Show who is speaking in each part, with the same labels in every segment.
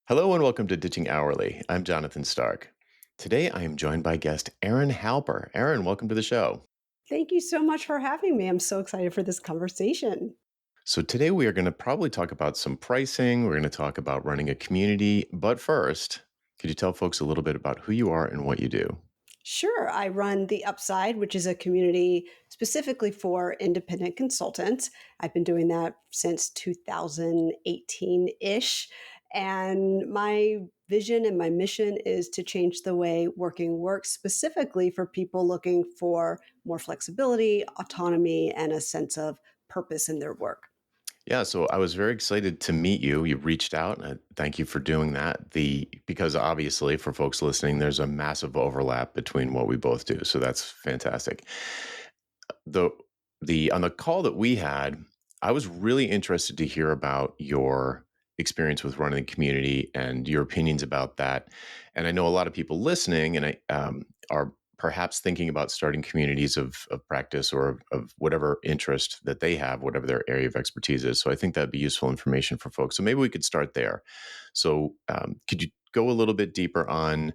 Speaker 1: Hello and welcome to Ditching Hourly. I'm Jonathan Stark. Today I am joined by guest Erin Halper. Erin, welcome to the show.
Speaker 2: Thank you so much for having me. I'm so excited for this conversation.
Speaker 1: So today we are going to probably talk about some pricing. We're going to talk about running a community. But first, could you tell folks a little bit about who you are and what you do?
Speaker 2: Sure, I run The Upside, which is a community specifically for independent consultants. I've been doing that since 2018 ish. And my vision and my mission is to change the way working works, specifically for people looking for more flexibility, autonomy, and a sense of purpose in their work.
Speaker 1: Yeah, so I was very excited to meet you. You reached out, and thank you for doing that. Because obviously for folks listening, there's a massive overlap between what we both do. So that's fantastic. the the on the call that we had, I was really interested to hear about your experience with running the community and your opinions about that. And I know a lot of people listening and are perhaps thinking about starting communities of practice or of whatever interest that they have, whatever their area of expertise is. So I think that'd be useful information for folks. So maybe we could start there. So could you go a little bit deeper on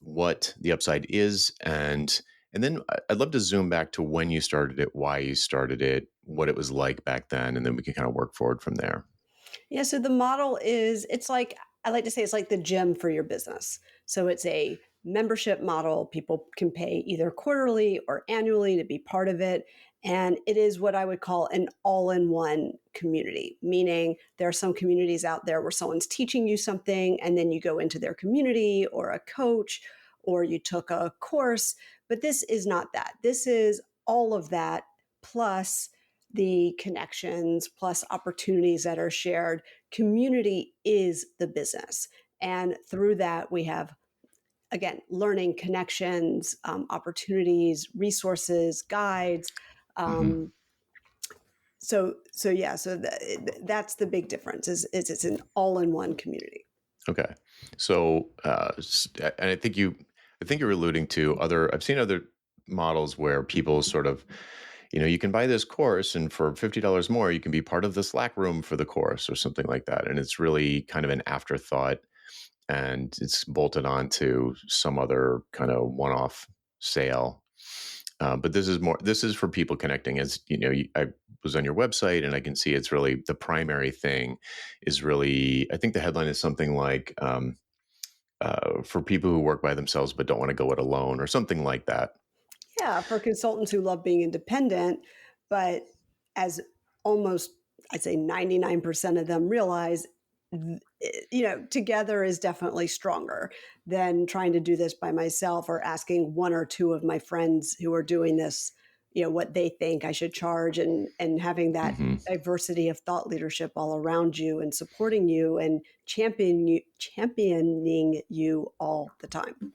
Speaker 1: what the upside is and then I'd love to zoom back to when you started it, why you started it, what it was like back then, and then we can kind of work forward from there.
Speaker 2: Yeah, so the model is it's like I like to say it's like the gym for your business. So it's a membership model. People can pay either quarterly or annually to be part of it. And it is what I would call an all in one community, meaning there are some communities out there where someone's teaching you something and then you go into their community or a coach or you took a course. But this is not that. This is all of that plus the connections plus opportunities that are shared. Community is the business. And through that, we have, again, learning connections, opportunities, resources, guides.
Speaker 1: Hmm.
Speaker 2: Um, that's the big difference is it's an all-in-one community.
Speaker 1: Okay, so and I think you're alluding to other. I've seen other models where people sort of, you can buy this course, and for $50 more, you can be part of the Slack room for the course or something like that, and it's really kind of an afterthought and it's bolted on to some other kind of one-off sale. But this is more. This is for people connecting. As you know, I was on your website, and I can see it's really the primary thing. Is really, I think the headline is something like for people who work by themselves but don't want to go it alone, or something like that.
Speaker 2: Yeah, for consultants who love being independent, but as almost, I'd say 99% of them realize, together is definitely stronger than trying to do this by myself or asking one or two of my friends who are doing this, what they think I should charge and having that
Speaker 1: Hmm.
Speaker 2: diversity of thought leadership all around you and supporting you and championing you all the time.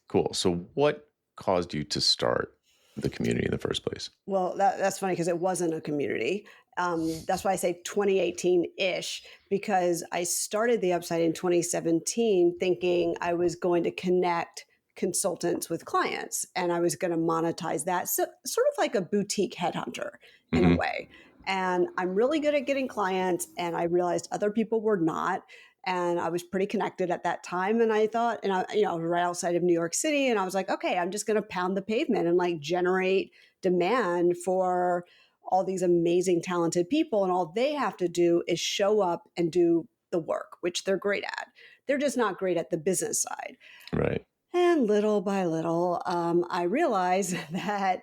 Speaker 1: Cool. So, what caused you to start the community in the first place?
Speaker 2: Well, that's funny because it wasn't a community. That's why I say 2018 ish, because I started the Upside in 2017 thinking I was going to connect consultants with clients and I was going to monetize that. So, sort of like a boutique headhunter in a
Speaker 1: Hmm.
Speaker 2: way. And I'm really good at getting clients, and I realized other people were not. And I was pretty connected at that time. And I thought, I was right outside of New York City. And I was like, okay, I'm just going to pound the pavement and like generate demand for all these amazing, talented people. And all they have to do is show up and do the work, which they're great at. They're just not great at the business side.
Speaker 1: Right.
Speaker 2: And little by little, I realized that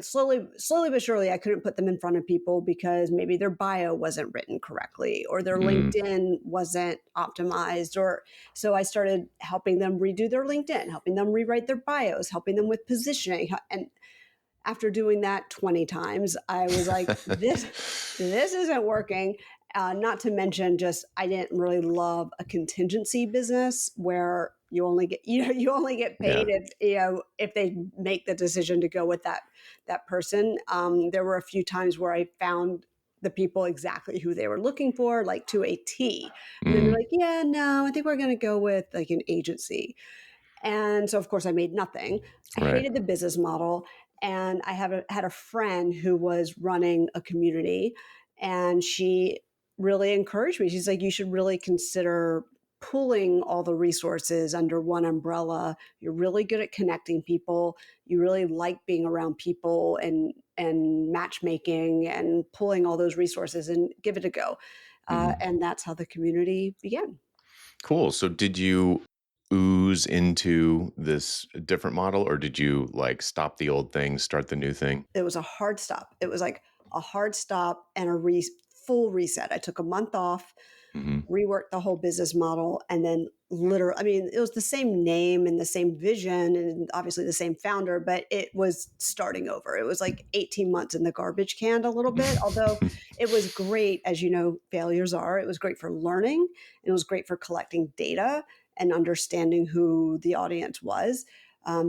Speaker 2: slowly but surely, I couldn't put them in front of people because maybe their bio wasn't written correctly or their
Speaker 1: Mm.
Speaker 2: LinkedIn wasn't optimized. Or so I started helping them redo their LinkedIn, helping them rewrite their bios, helping them with positioning. And after doing that 20 times, I was like, this isn't working. Not to mention, just I didn't really love a contingency business where you only get paid
Speaker 1: Yeah.
Speaker 2: if they make the decision to go with that person. There were a few times where I found the people exactly who they were looking for, like to a T, and then they're
Speaker 1: Mm.
Speaker 2: like, yeah, no, I think we're going to go with like an agency. And so, of course, I made nothing. I
Speaker 1: Right.
Speaker 2: hated the business model. And I had a friend who was running a community, and she really encouraged me. She's like, you should really consider pooling all the resources under one umbrella. You're really good at connecting people. You really like being around people and matchmaking and pulling all those resources and give it a go.
Speaker 1: Mhm.
Speaker 2: And that's how the community began.
Speaker 1: Cool. So did you ooze into this different model, or did you like stop the old thing, start the new thing?
Speaker 2: It was a hard stop. It was like a hard stop and full reset. I took a month off,
Speaker 1: Mhm.
Speaker 2: reworked the whole business model, and then literally, I mean, it was the same name and the same vision and obviously the same founder, but it was starting over. It was like 18 months in the garbage can a little bit, although it was great, as you know, failures are. It was great for learning, and it was great for collecting data and understanding who the audience was.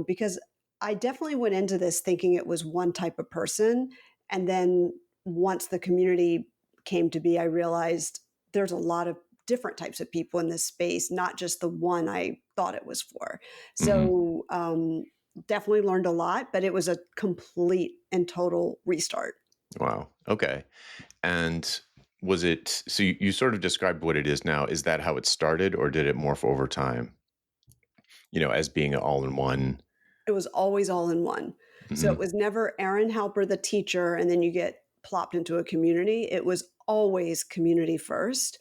Speaker 2: Because I definitely went into this thinking it was one type of person. And then once the community came to be, I realized there's a lot of different types of people in this space, not just the one I thought it was for.
Speaker 1: Mhm.
Speaker 2: So definitely learned a lot, but it was a complete and total restart.
Speaker 1: Wow. Okay. And was it so you sort of described what it is now. Is that how it started, or did it morph over time? As being an all in one.
Speaker 2: It was always all in one. So it
Speaker 1: Mhm.
Speaker 2: was never Erin Halper, the teacher, and then you get plopped into a community. It was always community first.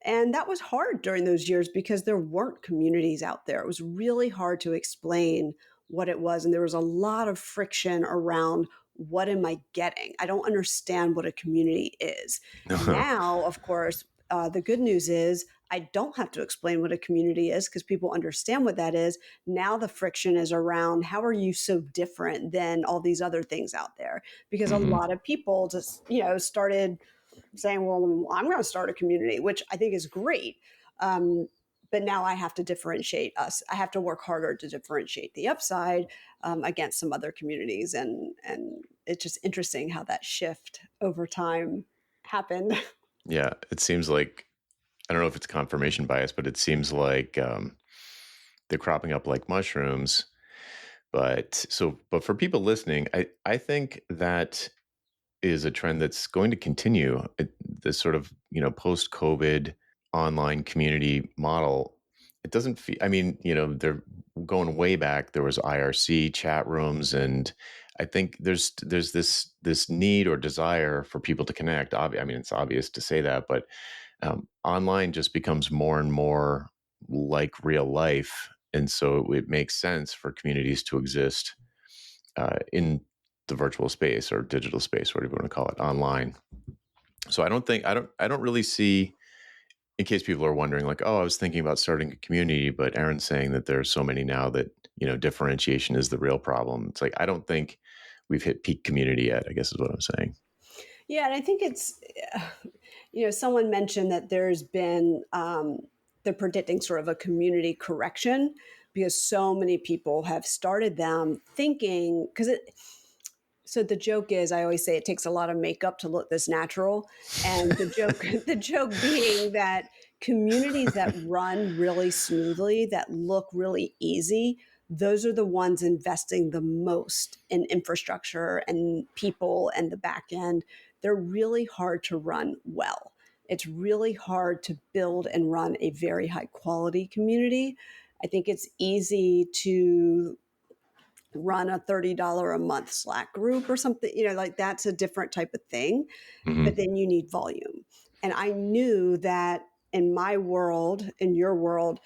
Speaker 2: And that was hard during those years because there weren't communities out there. It was really hard to explain what it was. And there was a lot of friction around what am I getting? I don't understand what a community is. Now, of course, the good news is I don't have to explain what a community is because people understand what that is. Now the friction is around how are you so different than all these other things out there? Because a
Speaker 1: Mhm.
Speaker 2: lot of people just, started saying, well, I'm going to start a community, which I think is great. Um, but now I have to differentiate us. I have to work harder to differentiate the upside against some other communities, and it's just interesting how that shift over time happened.
Speaker 1: Yeah, it seems like I don't know if it's confirmation bias, but it seems like they're cropping up like mushrooms. But for people listening, I think that is a trend that's going to continue. This sort of post COVID online community model. It doesn't feel. I mean, they're going way back. There was IRC chat rooms, and I think there's this need or desire for people to connect. I mean, it's obvious to say that, but online just becomes more and more like real life, and so it makes sense for communities to exist in the virtual space or digital space, whatever you want to call it, online. So I don't really see. In case people are wondering, like, oh, I was thinking about starting a community, but Aaron's saying that there are so many now that differentiation is the real problem. It's like I don't think we've hit peak community yet. I guess is what I'm saying.
Speaker 2: Yeah, and I think it's, someone mentioned that there's been, they're predicting sort of a community correction because so many people have started them thinking, so the joke is, I always say it takes a lot of makeup to look this natural. And the joke, the joke being that communities that run really smoothly, that look really easy, those are the ones investing the most in infrastructure and people and the back end. They're really hard to run well. It's really hard to build and run a very high quality community. I think it's easy to run a $30 a month Slack group or something, like that's a different type of thing. But
Speaker 1: Hmm.
Speaker 2: then you need volume. And I knew that in my world, in your world,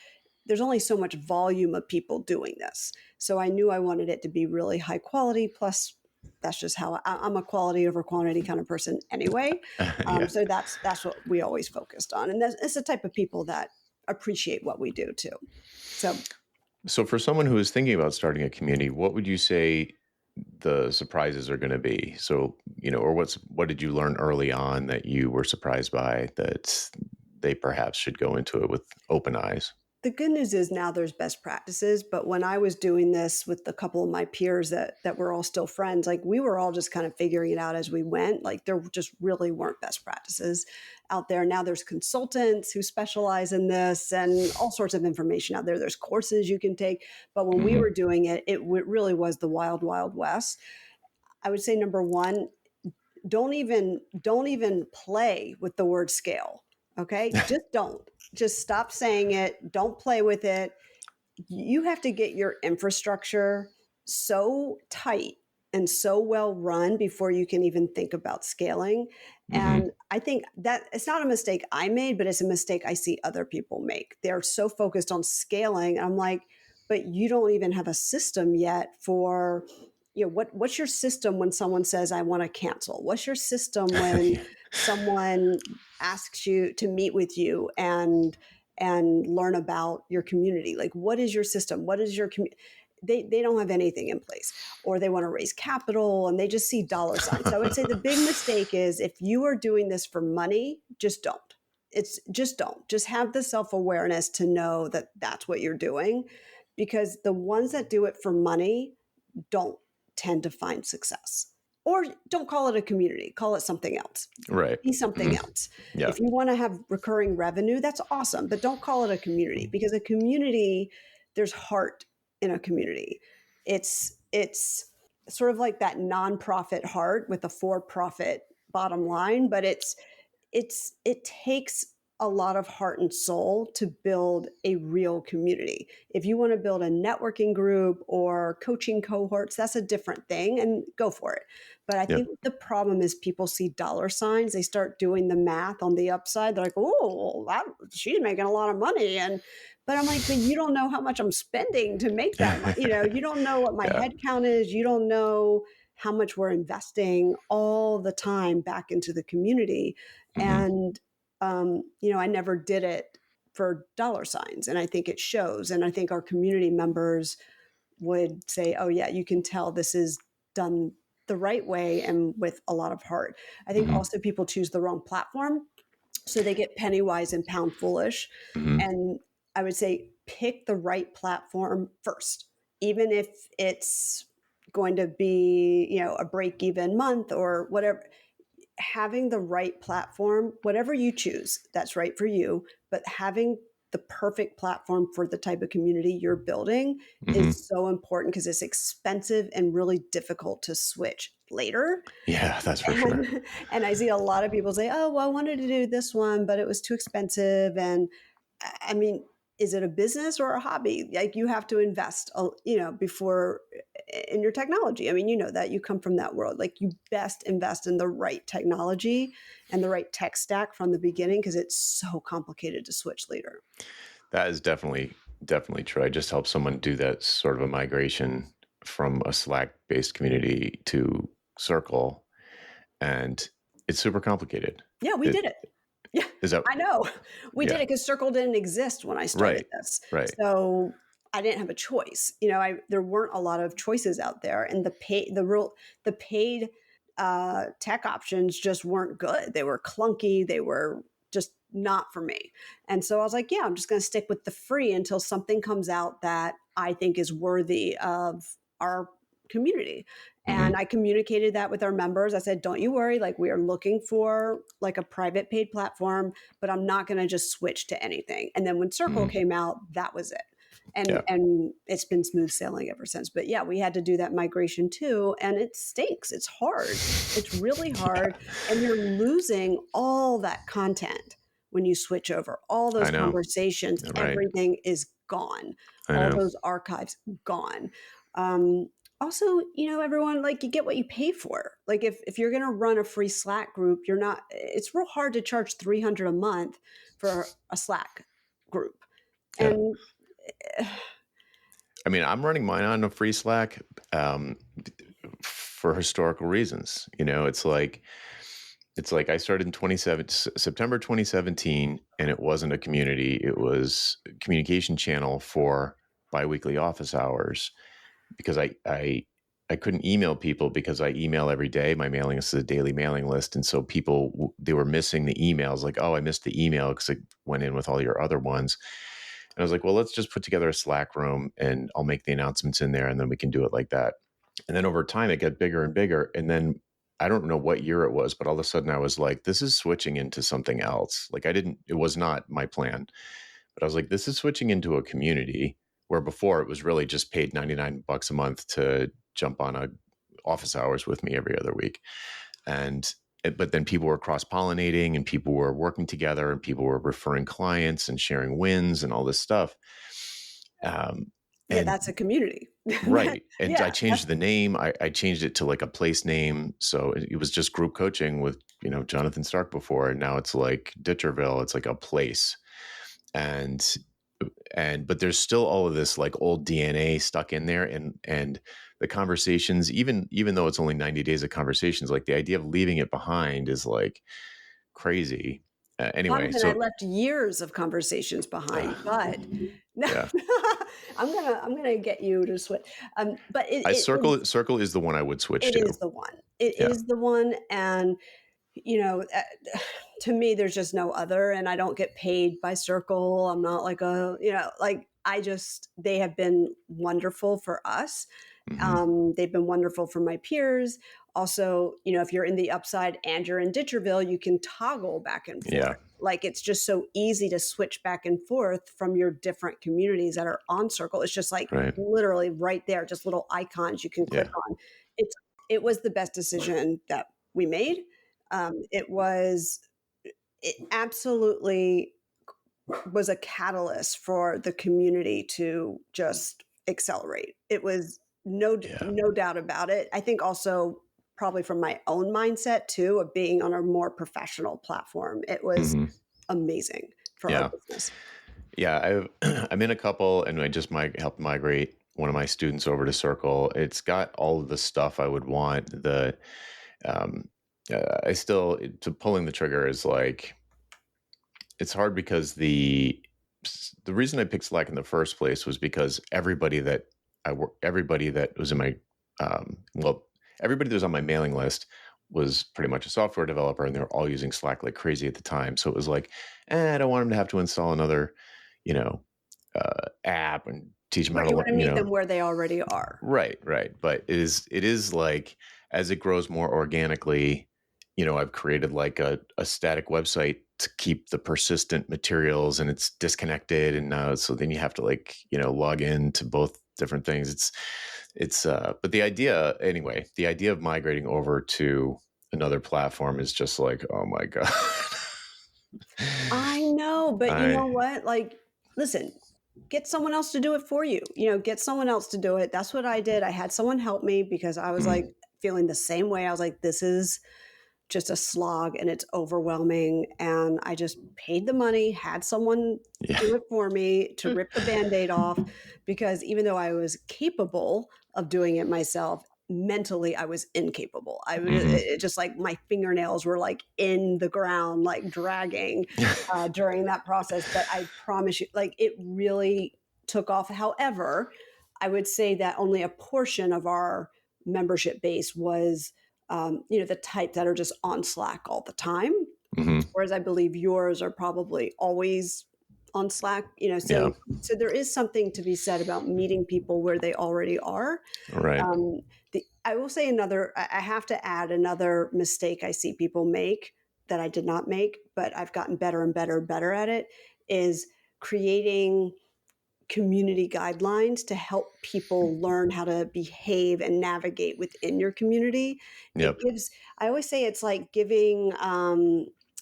Speaker 2: there's only so much volume of people doing this. So I knew I wanted it to be really high quality. Plus, that's just how I'm a quality over quantity kind of person anyway.
Speaker 1: Yeah.
Speaker 2: So that's what we always focused on, and it's the type of people that appreciate what we do too. So
Speaker 1: So for someone who is thinking about starting a community, what would you say the surprises are going to be? So, or what did you learn early on that you were surprised by that they perhaps should go into it with open eyes?
Speaker 2: the good news is now there's best practices, but when I was doing this with a couple of my peers that were all still friends, like we were all just kind of figuring it out as we went. Like there just really weren't best practices out there. Now there's consultants who specialize in this and all sorts of information out there. There's courses you can take, but when we were
Speaker 1: Hmm.
Speaker 2: doing it, really was the wild wild west. I would say number one, don't even play with the word scale. Okay. Just don't. Just stop saying it. Don't play with it. You have to get your infrastructure so tight and so well run before you can even think about scaling.
Speaker 1: Hmm.
Speaker 2: And I think that it's not a mistake I made, but it's a mistake I see other people make. They're so focused on scaling. I'm like, but you don't even have a system yet for, what's your system when someone says I want to cancel? What's your system when
Speaker 1: Yeah.
Speaker 2: someone asks you to meet with you and learn about your community? Like, what is your system? What is your community? They don't have anything in place, or they want to raise capital and they just see dollar signs. So I would say the big mistake is, if you are doing this for money, just don't. It's just don't. Just have the self awareness to know that that's what you're doing, because the ones that do it for money don't tend to find success. Or don't call it a community, call it something else.
Speaker 1: Right.
Speaker 2: Be something
Speaker 1: Hmm.
Speaker 2: else.
Speaker 1: Yeah.
Speaker 2: If you want to have recurring revenue, that's awesome, but don't call it a community, because a community, there's heart in a community. It's sort of like that nonprofit heart with a for-profit bottom line, but it takes a lot of heart and soul to build a real community. If you want to build a networking group or coaching cohorts, that's a different thing, and go for it. But I
Speaker 1: Yep.
Speaker 2: think the problem is people see dollar signs, they start doing the math on the upside. They're like, "Oh, that, she's making a lot of money," and but I'm like, "But you don't know how much I'm spending to make that money. You don't know what my
Speaker 1: Yeah.
Speaker 2: head count is. You don't know how much we're investing all the time back into the community."
Speaker 1: Hmm.
Speaker 2: And I never did it for dollar signs, and I think it shows. And I think our community members would say, "Oh yeah, you can tell this is done the right way and with a lot of heart." I think
Speaker 1: Hmm.
Speaker 2: also people choose the wrong platform, so they get penny wise and pound foolish.
Speaker 1: Hmm.
Speaker 2: And I would say pick the right platform first, even if it's going to be, a break even month or whatever. Having the right platform, whatever you choose, that's right for you, but having the perfect platform for the type of community you're building
Speaker 1: Hmm.
Speaker 2: is so important, because it's expensive and really difficult to switch later.
Speaker 1: Yeah, that's for sure.
Speaker 2: And I see a lot of people say, "Oh, well, I wanted to do this one, but it was too expensive." And I mean, is it a business or a hobby? Like, you have to invest, before in your technology. I mean, you know that you come from that world. Like, you best invest in the right technology and the right tech stack from the beginning, because it's so complicated to switch later.
Speaker 1: That is definitely true. I just helped someone do that sort of a migration from a Slack based community to Circle, and it's super complicated.
Speaker 2: Yeah, we
Speaker 1: It
Speaker 2: did it. Yeah,
Speaker 1: is that
Speaker 2: I know. We did
Speaker 1: yeah.
Speaker 2: it because Circle didn't exist when I started
Speaker 1: Right.
Speaker 2: this.
Speaker 1: Right.
Speaker 2: So I didn't have a choice. There weren't a lot of choices out there, and the paid tech options just weren't good. They were clunky. They were just not for me. And so I was like, yeah, I'm just going to stick with the free until something comes out that I think is worthy of our community. And
Speaker 1: Hmm.
Speaker 2: I communicated that with our members. I said, don't you worry, like, we are looking for like a private paid platform, but I'm not going to just switch to anything. And then when Circle
Speaker 1: Hmm.
Speaker 2: came out, that was it. And
Speaker 1: Yeah.
Speaker 2: and it's been smooth sailing ever since. But yeah, we had to do that migration too, and it stinks. It's hard. It's really hard,
Speaker 1: Yeah.
Speaker 2: and you're losing all that content when you switch over. All those
Speaker 1: I know.
Speaker 2: conversations,
Speaker 1: Right.
Speaker 2: everything is gone.
Speaker 1: I
Speaker 2: All
Speaker 1: know.
Speaker 2: those archives gone. Um, Also, everyone, like, you get what you pay for. Like, if you're going to run a free Slack group, you're not. It's real hard to charge 300 a month for a Slack group,
Speaker 1: Yeah.
Speaker 2: and
Speaker 1: I mean, I'm running mine on a free Slack um, for historical reasons. It's like I started in September 2017, and it wasn't a community. It was a communication channel for biweekly office hours, because I couldn't email people because I email every day. My mailing list is a daily mailing list, and so people, they were missing the emails. Like, oh, I missed the email because it went in with all your other ones. And I was like, well, let's just put together a Slack room, and I'll make the announcements in there, and then we can do it like that. And then over time, it got bigger and bigger. And then I don't know what year it was, but all of a sudden I was like, this is switching into something else. Like, it was not my plan, but I was like, this is switching into a community, where before it was really just paid 99 bucks a month to jump on a office hours with me every other week. And but then people were cross-pollinating and people were working together and people were referring clients and sharing wins and all this stuff. Um,
Speaker 2: Yeah,
Speaker 1: and
Speaker 2: that's a community.
Speaker 1: right. And I
Speaker 2: Yeah,
Speaker 1: changed the name. I changed it to like a place name. So it was just group coaching with, Jonathan Stark before. And now it's like Ditcherville. It's like a place. And but there's still all of this like old DNA stuck in there. And the conversations, even though it's only 90 days of conversations, like the idea of leaving it behind is like crazy.
Speaker 2: Not
Speaker 1: Anyway,
Speaker 2: even I
Speaker 1: so
Speaker 2: left years of conversations
Speaker 1: uh,
Speaker 2: behind, but no,
Speaker 1: yeah,
Speaker 2: I'm gonna get you to switch. But it,
Speaker 1: I
Speaker 2: it is
Speaker 1: circle is the one I would switch
Speaker 2: it
Speaker 1: to.
Speaker 2: is the one. It
Speaker 1: Yeah.
Speaker 2: is the one, and you know, to me, there's just no other. And I don't get paid by Circle. I'm not like like I just they have been wonderful for us.
Speaker 1: Hmm.
Speaker 2: They've been wonderful for my peers. Also, if you're in the upside and you're in Ditcherville, you can toggle back and
Speaker 1: Yeah.
Speaker 2: forth. Like it's just so easy to switch back and forth from your different communities that are on Circle. It's just like
Speaker 1: Right.
Speaker 2: literally right there, just little icons you can click
Speaker 1: Yeah.
Speaker 2: on. It was the best decision that we made. It absolutely was a catalyst for the community to just accelerate. It was
Speaker 1: Yeah.
Speaker 2: no doubt about it. I think also probably from my own mindset too of being on a more professional platform. It was
Speaker 1: Hmm.
Speaker 2: amazing for our
Speaker 1: Yeah.
Speaker 2: business.
Speaker 1: Yeah. I'm in a couple and I just helped migrate one of my students over to Circle. It's got all of the stuff I would want. Um, I still, to pulling the trigger is like, it's hard because the reason I picked Slack in the first place was because everybody that was in my well, everybody that was on my mailing list was pretty much a software developer, and they were all using Slack like crazy at the time. So it was like, I don't want them to have to install another, you know, app and teach them how
Speaker 2: Right,
Speaker 1: to
Speaker 2: you want
Speaker 1: learn.
Speaker 2: to meet them where they already are.
Speaker 1: Right, right. But it is like as it grows more organically, I've created like a static website to keep the persistent materials and it's disconnected. And now so then you have to like, log in to both different things. But the idea of migrating over to another platform is just like, oh my God.
Speaker 2: I know, but you
Speaker 1: I
Speaker 2: know what? Like, listen, get someone else to do it for you. Get someone else to do it. That's what I did. I had someone help me because I was like
Speaker 1: mm,
Speaker 2: feeling the same way. I was like, this is just a slog and it's overwhelming. And I just paid the money, had someone
Speaker 1: yeah.
Speaker 2: do it for me to rip the band aid off because even though I was capable of doing it myself, mentally I was incapable.
Speaker 1: Hmm.
Speaker 2: Just like my fingernails were like in the ground, like dragging during that process. But I promise you, like it really took off. However, I would say that only a portion of our membership base was the type that are just on Slack all the time.
Speaker 1: Hmm.
Speaker 2: Whereas I believe yours are probably always on Slack.
Speaker 1: Yeah.
Speaker 2: So there is something to be said about meeting people where they already are.
Speaker 1: Right.
Speaker 2: Um, I will say I have to add another mistake I see people make that I did not make, but I've gotten better and better and better at it is creating community guidelines to help people learn how to behave and navigate within your community. It
Speaker 1: Yep.
Speaker 2: gives, I always say it's like giving,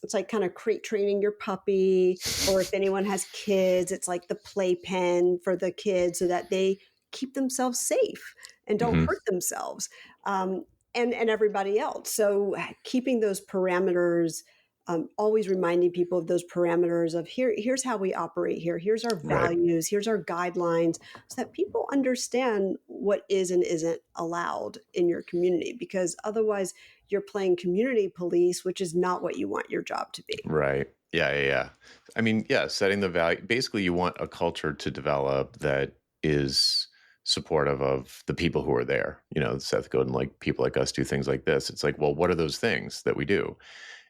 Speaker 2: it's like kind of crate training your puppy, or if anyone has kids, it's like the playpen for the kids so that they keep themselves safe and don't
Speaker 1: Hmm.
Speaker 2: hurt themselves and everybody else. So keeping those parameters always reminding people of those parameters of here's how we operate here, here's our
Speaker 1: Right.
Speaker 2: values, here's our guidelines, so that people understand what is and isn't allowed in your community. Because otherwise, you're playing community police, which is not what you want your job to be.
Speaker 1: Right. Yeah, yeah, yeah. I mean, yeah, setting the value. Basically, you want a culture to develop that is supportive of the people who are there. Seth Godin, like people like us do things like this. It's like, well, what are those things that we do?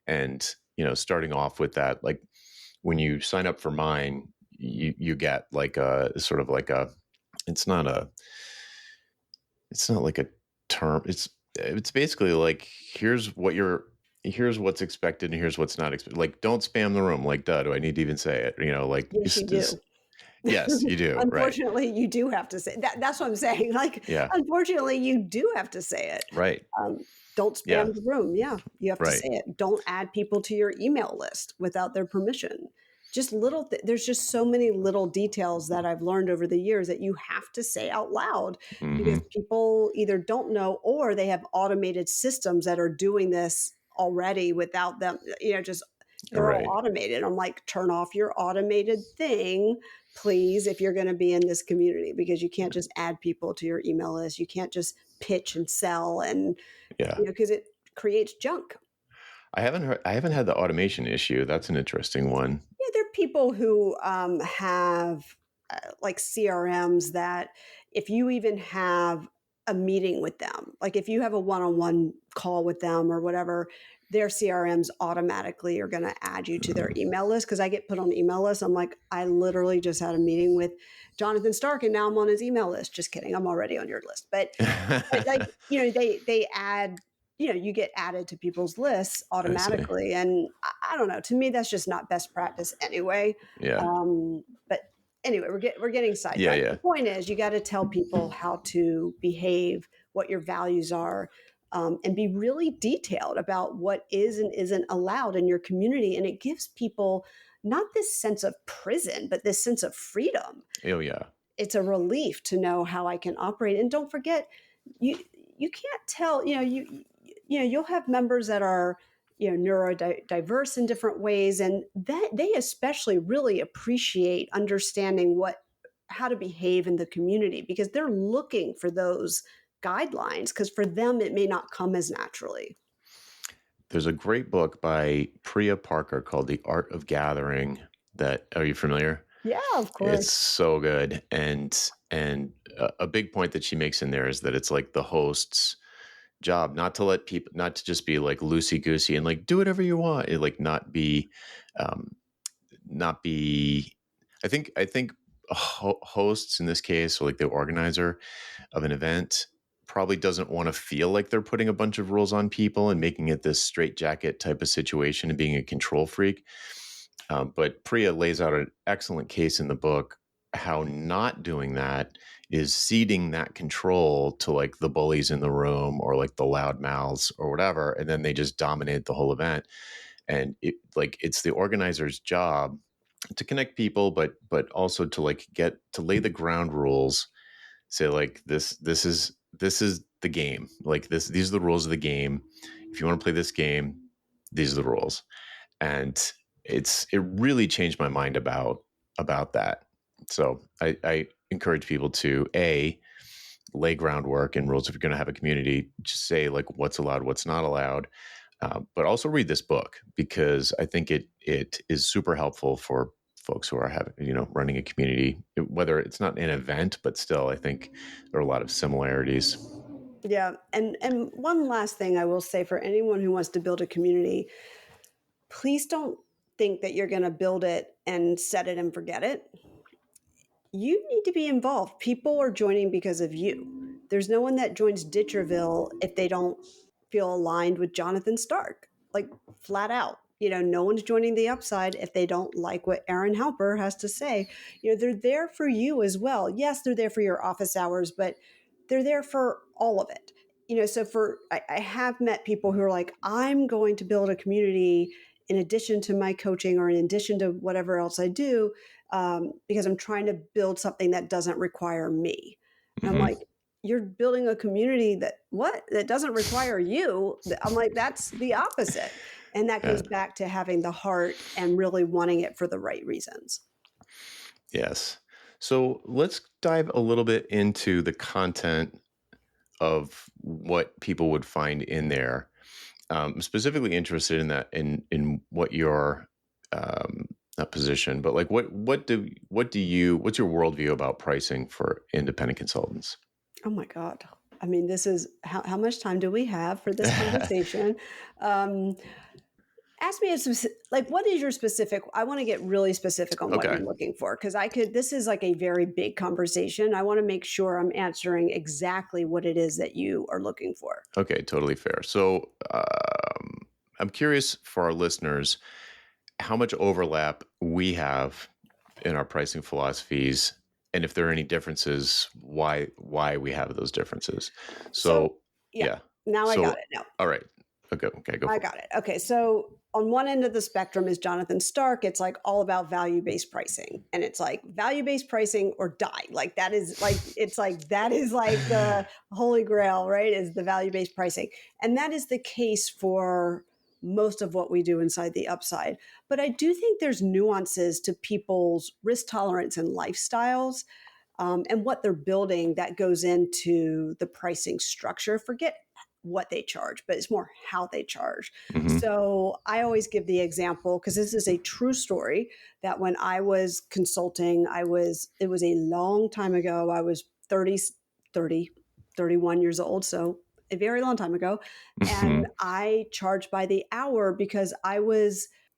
Speaker 1: And, starting off with that, like when you sign up for mine, you get like a sort of like it's not a, it's not like a term. It's basically like here's what's expected and here's what's not expected. Like don't spam the room. Like duh, do I need to even say it? Like
Speaker 2: Yes, you do.
Speaker 1: yes, you do. Right.
Speaker 2: Unfortunately, you do have to say that. That's what I'm saying. Like,
Speaker 1: Yeah.
Speaker 2: unfortunately, you do have to say it.
Speaker 1: Right.
Speaker 2: Um, Don't spam
Speaker 1: Yeah.
Speaker 2: the room. Yeah, you have to
Speaker 1: Right.
Speaker 2: say it. Don't add people to your email list without their permission. Just there's just so many little details that I've learned over the years that you have to say out loud because
Speaker 1: Hmm.
Speaker 2: people either don't know or they have automated systems that are doing this already without them, just they're all
Speaker 1: Right.
Speaker 2: automated. I'm like, turn off your automated thing, please, if you're going to be in this community, because you can't just add people to your email list. You can't just pitch and sell and,
Speaker 1: Yeah.
Speaker 2: because it creates junk.
Speaker 1: I haven't had the automation issue. That's an interesting one.
Speaker 2: Yeah, there are people who have like CRMs that if you even have a meeting with them, like if you have a one on one call with them or whatever, their CRMs automatically are going to add you to their email list. Cause I get put on the email list. I'm like, I literally just had a meeting with Jonathan Stark and now I'm on his email list. Just kidding. I'm already on your list. But like, they add, you get added to people's lists
Speaker 1: I see.
Speaker 2: automatically. And I don't know. To me, that's just not best practice anyway.
Speaker 1: Yeah.
Speaker 2: But anyway, we're getting
Speaker 1: Yeah.
Speaker 2: sidetracked. The
Speaker 1: Yeah.
Speaker 2: point is, you got to tell people how to behave, what your values are, and be really detailed about what is and isn't allowed in your community. And it gives people not this sense of prison, but this sense of freedom.
Speaker 1: Oh, yeah.
Speaker 2: It's a relief to know how I can operate. And don't forget, you you can't tell, you'll have members that are, neurodiverse in different ways, and that they especially really appreciate understanding how to behave in the community because they're looking for those guidelines because for them it may not come as naturally.
Speaker 1: There's a great book by Priya Parker called The Art of Gathering. That are you familiar?
Speaker 2: Yeah, of
Speaker 1: It's
Speaker 2: course.
Speaker 1: so good, and a big point that she makes in there is that it's like the host's job not to let people, not to just be like loosey goosey and like do whatever you want, like um, not be. I think hosts in this case, or like the organizer of an event, probably doesn't want to feel like they're putting a bunch of rules on people and making it this straitjacket type of situation and being a control freak. But Priya lays out an excellent case in the book how not doing that is ceding that control to like the bullies in the room or like the loud mouths or whatever, and then they just dominate the whole event. And it's the organizer's job to connect people, but also to like get to lay the ground rules. Say like this is the game. Like these are the rules of the game. If you want to play this game, these are the rules. And it really changed my mind about that. So I encourage people to lay groundwork and rules. If you're going to have a community, just say like what's allowed, what's not allowed, but also read this book because I think it is super helpful for folks who are having, running a community, whether it's not an event, but still, I think there are a lot of similarities.
Speaker 2: Yeah, and one last thing I will say for anyone who wants to build a community, please don't think that you're going to build it and set it and forget it. You need to be involved. People are joining because of you. There's no one that joins Ditcherville if they don't feel aligned with Jonathan Stark, like flat out. No one's joining the upside if they don't like what Erin Halper has to say. They're there for you as well. Yes, they're there for your office hours, but they're there for all of it. So I have met people who are like, I'm going to build a community in addition to my coaching or in addition to whatever else I do, because I'm trying to build something that doesn't require me. And I'm
Speaker 1: Hmm.
Speaker 2: like, you're building a community that doesn't require you. I'm like, that's the opposite. And that
Speaker 1: Yeah.
Speaker 2: goes back to having the heart and really wanting it for the right reasons.
Speaker 1: Yes. So let's dive a little bit into the content of what people would find in there. I'm specifically interested in that in what your not position, but like what's your worldview about pricing for independent consultants?
Speaker 2: Oh my God. I mean, this is how much time do we have for this conversation? Um, Ask me like, what is your specific? I want to get really specific on what
Speaker 1: Okay.
Speaker 2: you're looking for because this is like a very big conversation. I want to make sure I'm answering exactly what it is that you are looking for.
Speaker 1: Okay, totally fair. So I'm curious for our listeners how much overlap we have in our pricing philosophies, and if there are any differences, why we have those differences.
Speaker 2: So,
Speaker 1: So
Speaker 2: yeah.
Speaker 1: yeah.
Speaker 2: Now I got
Speaker 1: So,
Speaker 2: it. No,
Speaker 1: all right. Okay. Okay. Go
Speaker 2: I
Speaker 1: for it.
Speaker 2: got it. Okay, so on one end of the spectrum is Jonathan Stark. It's like all about value-based pricing. And it's like value-based pricing or die. Like that is like it's like that is like the holy grail, right? Is the value-based pricing. And that is the case for most of what we do inside the upside. But I do think there's nuances to people's risk tolerance and lifestyles, and what they're building that goes into the pricing structure. Forget what they charge, but it's more how they charge.
Speaker 1: Hmm.
Speaker 2: So I always give the example because this is a true story that when I was consulting, it was a long time ago. I was 30, 31 years old. So a very long time ago. And
Speaker 1: Hmm.
Speaker 2: I charged by the hour because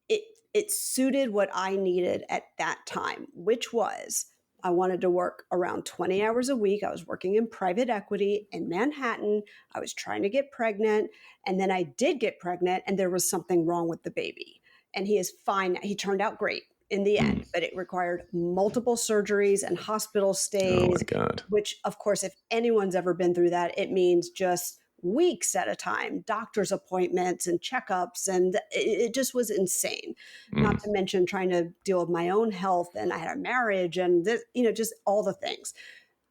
Speaker 2: it, it suited what I needed at that time, which was I wanted to work around 20 hours a week. I was working in private equity in Manhattan. I was trying to get pregnant. And then I did get pregnant, and there was something wrong with the baby. And he is fine. He turned out great in the
Speaker 1: Mm.
Speaker 2: end, but it required multiple surgeries and hospital
Speaker 1: Oh my
Speaker 2: stays,
Speaker 1: God.
Speaker 2: which, of course, if anyone's ever been through that, it means just weeks at a time, doctor's appointments and checkups. And it just was insane, not
Speaker 1: Mm.
Speaker 2: to mention trying to deal with my own health. And I had a marriage and this, just all the things.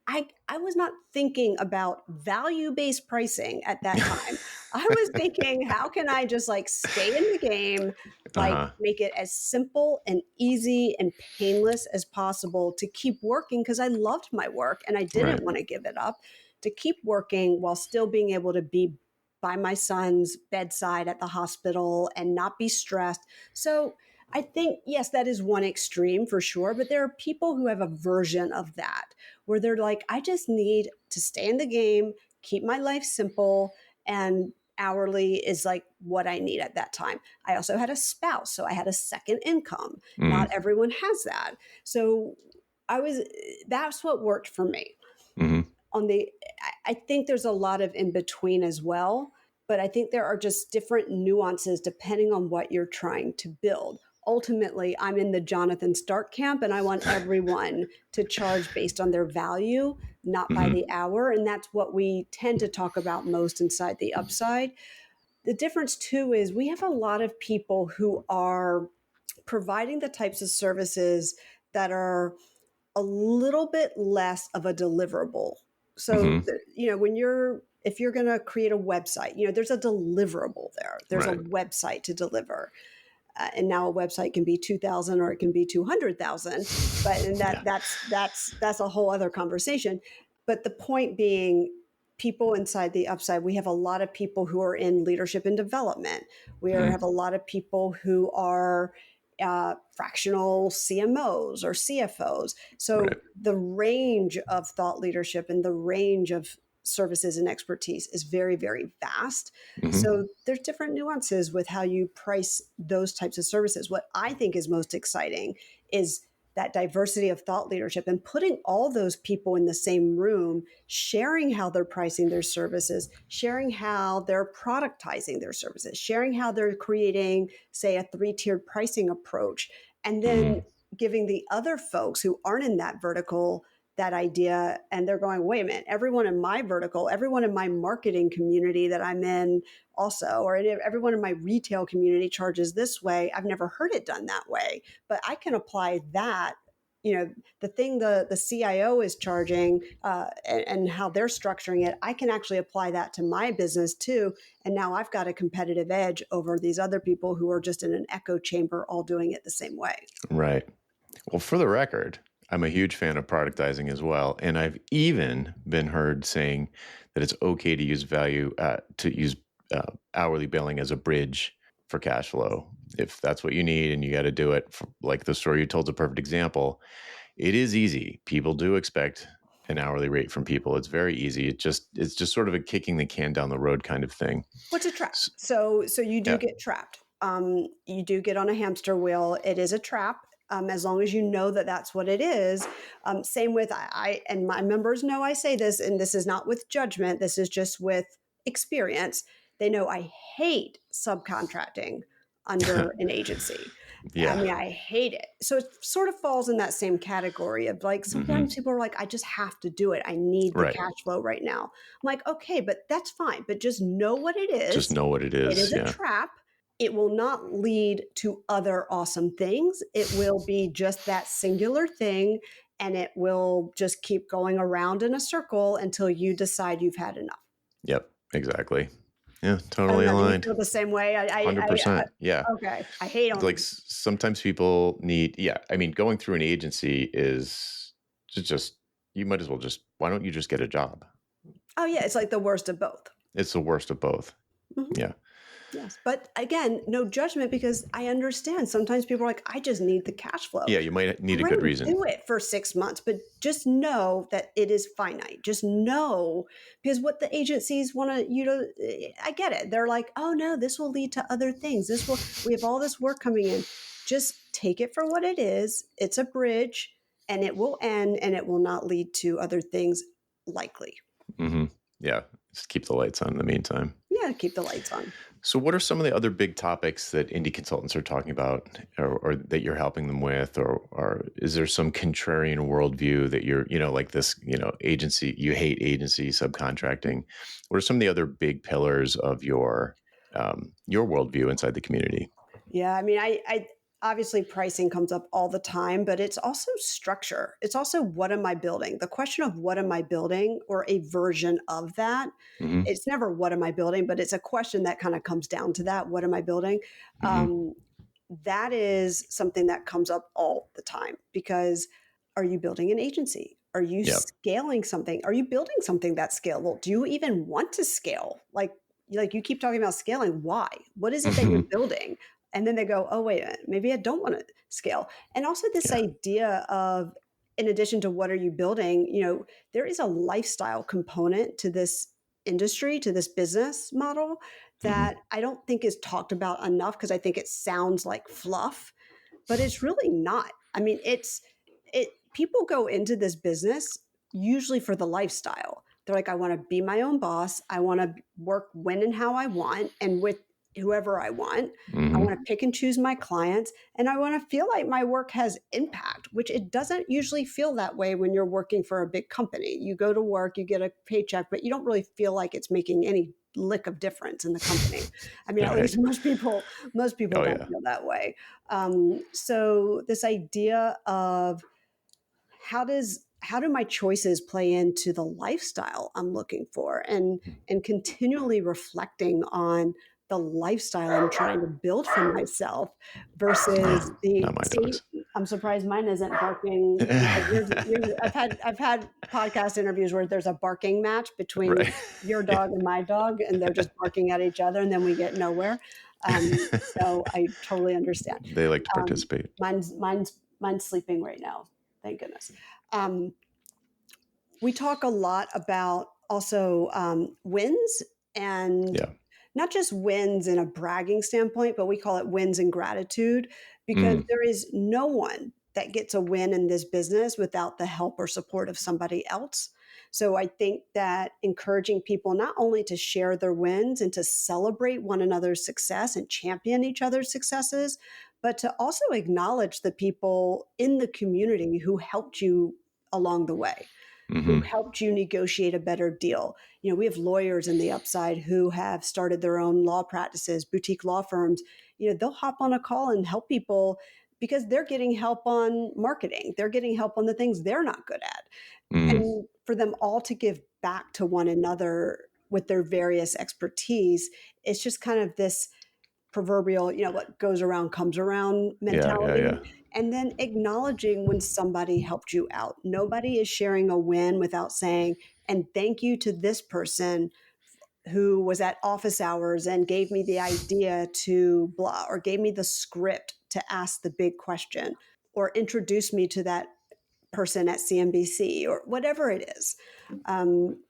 Speaker 2: I was not thinking about value-based pricing at that time. I was thinking, how can I just like stay in the game, like
Speaker 1: Uh-huh.
Speaker 2: make it as simple and easy and painless as possible to keep working because I loved my work and I
Speaker 1: Right.
Speaker 2: didn't want to give it up, to keep working while still being able to be by my son's bedside at the hospital and not be stressed. So I think, yes, that is one extreme for sure, but there are people who have a version of that where they're like, I just need to stay in the game, keep my life simple, and hourly is like what I need at that time. I also had a spouse, so I had a second income. Not
Speaker 1: Mm.
Speaker 2: everyone has that. So I was that's what worked for me.
Speaker 1: Hmm.
Speaker 2: On the I think there's a lot of in between as well, but I think there are just different nuances depending on what you're trying to build. Ultimately, I'm in the Jonathan Stark camp and I want everyone to charge based on their value, not by the
Speaker 1: Hmm.
Speaker 2: hour. And that's what we tend to talk about most inside the upside. The difference too is we have a lot of people who are providing the types of services that are a little bit less of a deliverable. So,
Speaker 1: Hmm.
Speaker 2: when if you're going to create a website, there's a deliverable there. There's a
Speaker 1: Right.
Speaker 2: website to deliver. And now a website can be 2,000 or it can be 200,000, but and
Speaker 1: Yeah.
Speaker 2: that's a whole other conversation. But the point being, people inside the upside, we have a lot of people who are in leadership and development. Have
Speaker 1: Mm.
Speaker 2: a lot of people who are fractional CMOs or CFOs.
Speaker 1: Right.
Speaker 2: So the range of thought leadership and the range of services and expertise is very, very vast.
Speaker 1: Hmm.
Speaker 2: So there's different nuances with how you price those types of services. What I think is most exciting is that diversity of thought leadership and putting all those people in the same room, sharing how they're pricing their services, sharing how they're productizing their services, sharing how they're creating, say, a three-tiered pricing approach, and then
Speaker 1: Hmm.
Speaker 2: giving the other folks who aren't in that vertical that idea, and they're going, wait a minute, everyone in my vertical, everyone in my marketing community that I'm in also, or everyone in my retail community charges this way. I've never heard it done that way, but I can apply that. The thing the CIO is charging, and how they're structuring it, I can actually apply that to my business too. And now I've got a competitive edge over these other people who are just in an echo chamber all doing it the same way.
Speaker 1: Right. Well, for the record, I'm a huge fan of productizing as well, and I've even been heard saying that it's okay to use hourly billing as a bridge for cash flow if that's what you need, and you got to do it. Like the story you told is a perfect example. It is easy. People do expect an hourly rate from people. It's very easy. It's just sort of a kicking the can down the road kind of thing.
Speaker 2: What's a trap?
Speaker 1: S-
Speaker 2: So you do
Speaker 1: Yeah.
Speaker 2: get trapped. You do get on a hamster wheel. It is a trap. As long as you know that that's what it is. Same with and my members know I say this, and this is not with judgment. This is just with experience. They know I hate subcontracting under an agency.
Speaker 1: Yeah.
Speaker 2: I mean, I hate it. So it sort of falls in that same category of like sometimes
Speaker 1: Mhm.
Speaker 2: people are like, I just have to do it. I need the
Speaker 1: Right.
Speaker 2: cash flow right now. I'm like, okay, but that's fine. But just know what it
Speaker 1: Just
Speaker 2: is.
Speaker 1: know what it
Speaker 2: It
Speaker 1: is.
Speaker 2: is a
Speaker 1: Yeah.
Speaker 2: trap. It will not lead to other awesome things. It will be just that singular thing. And it will just keep going around in a circle until you decide you've had enough.
Speaker 1: Yep. Exactly. Yeah,
Speaker 2: I don't
Speaker 1: totally
Speaker 2: know. Do you
Speaker 1: aligned.
Speaker 2: feel the same way?
Speaker 1: 100%. Yeah.
Speaker 2: Okay. I hate
Speaker 1: Like
Speaker 2: them.
Speaker 1: sometimes people need, yeah. I mean, going through an agency is just, you might as well just, why don't you just get a job?
Speaker 2: Oh, yeah. It's like the worst of both.
Speaker 1: It's the worst of both.
Speaker 2: Mhm.
Speaker 1: Yeah.
Speaker 2: Yes, but again, no judgment because I understand sometimes people are like, I just need the cash flow.
Speaker 1: Yeah. You might need a
Speaker 2: Great,
Speaker 1: good reason.
Speaker 2: do it for 6 months, but just know that it is finite. Just know because what the agencies want to, I get it. They're like, oh no, this will lead to other things. We have all this work coming in. Just take it for what it is. It's a bridge and it will end and it will not lead to other things likely.
Speaker 1: Hmm. Yeah. Just keep the lights on in the meantime.
Speaker 2: Yeah, keep the lights on.
Speaker 1: So, what are some of the other big topics that indie consultants are talking about, or that you're helping them with, or is there some contrarian worldview that you're, like this, agency, you hate agency subcontracting? What are some of the other big pillars of your worldview inside the community?
Speaker 2: Yeah, I mean, I obviously pricing comes up all the time, but it's also structure. It's also what am I building? The question of what am I building or a version of that.
Speaker 1: Hmm.
Speaker 2: It's never what am I building, but it's a question that kind of comes down to that. What am I building?
Speaker 1: Hmm.
Speaker 2: Um, that is something that comes up all the time because are you building an agency? Are you
Speaker 1: Yeah.
Speaker 2: scaling something? Are you building something that's scalable? Do you even want to scale? Like you keep talking about scaling. Why? What is it that you're
Speaker 1: Hmm.
Speaker 2: building? And then they go, oh, wait a minute, maybe I don't want to scale. And also this
Speaker 1: Yeah.
Speaker 2: idea of, in addition to what are you building, there is a lifestyle component to this industry, to this business model
Speaker 1: Hmm.
Speaker 2: that I don't think is talked about enough because I think it sounds like fluff, but it's really not. I mean, it people go into this business usually for the lifestyle. They're like, I want to be my own boss. I want to work when and how I want and with whoever I want. I
Speaker 1: Hmm.
Speaker 2: want to pick and choose my clients and I want to feel like my work has impact, which it doesn't usually feel that way when you're working for a big company. You go to work, you get a paycheck, but you don't really feel like it's making any lick of difference in the company. I mean, at
Speaker 1: Right.
Speaker 2: least most people
Speaker 1: Oh
Speaker 2: don't
Speaker 1: yeah.
Speaker 2: feel that way. So this idea of how do my choices play into the lifestyle I'm looking for and continually reflecting on the lifestyle I'm trying to build for myself
Speaker 1: Oh,
Speaker 2: versus
Speaker 1: not
Speaker 2: the
Speaker 1: my
Speaker 2: see
Speaker 1: dogs.
Speaker 2: I'm surprised mine isn't barking because I've had podcast interviews where there's a barking match between
Speaker 1: Right.
Speaker 2: your
Speaker 1: Yeah.
Speaker 2: dog and my dog and they're just barking at each other and then we get nowhere. So I totally understand.
Speaker 1: They like to
Speaker 2: um,
Speaker 1: participate.
Speaker 2: mine's sleeping right now. Thank goodness. Um, we talk a lot about also wins and
Speaker 1: Yeah.
Speaker 2: not just wins in a bragging standpoint, but we call it wins in gratitude because
Speaker 1: Mm.
Speaker 2: there is no one that gets a win in this business without the help or support of somebody else. So I think that encouraging people not only to share their wins and to celebrate one another's success and champion each other's successes, but to also acknowledge the people in the community who helped you along the way, who
Speaker 1: Hmm.
Speaker 2: helped you negotiate a better deal. We have lawyers in the upside who have started their own law practices, boutique law firms. They'll hop on a call and help people because they're getting help on marketing. They're getting help on the things they're not good at.
Speaker 1: Mm.
Speaker 2: And for them all to give back to one another with their various expertise, it's just kind of this proverbial, what goes around comes around
Speaker 1: Yeah. Yeah.
Speaker 2: mentality.
Speaker 1: Yeah.
Speaker 2: And then acknowledging when somebody helped you out. Nobody is sharing a win without saying, and thank you to this person who was at office hours and gave me the idea to blah, or gave me the script to ask the big question, or introduced me to that person at CNBC, or whatever it is. Um,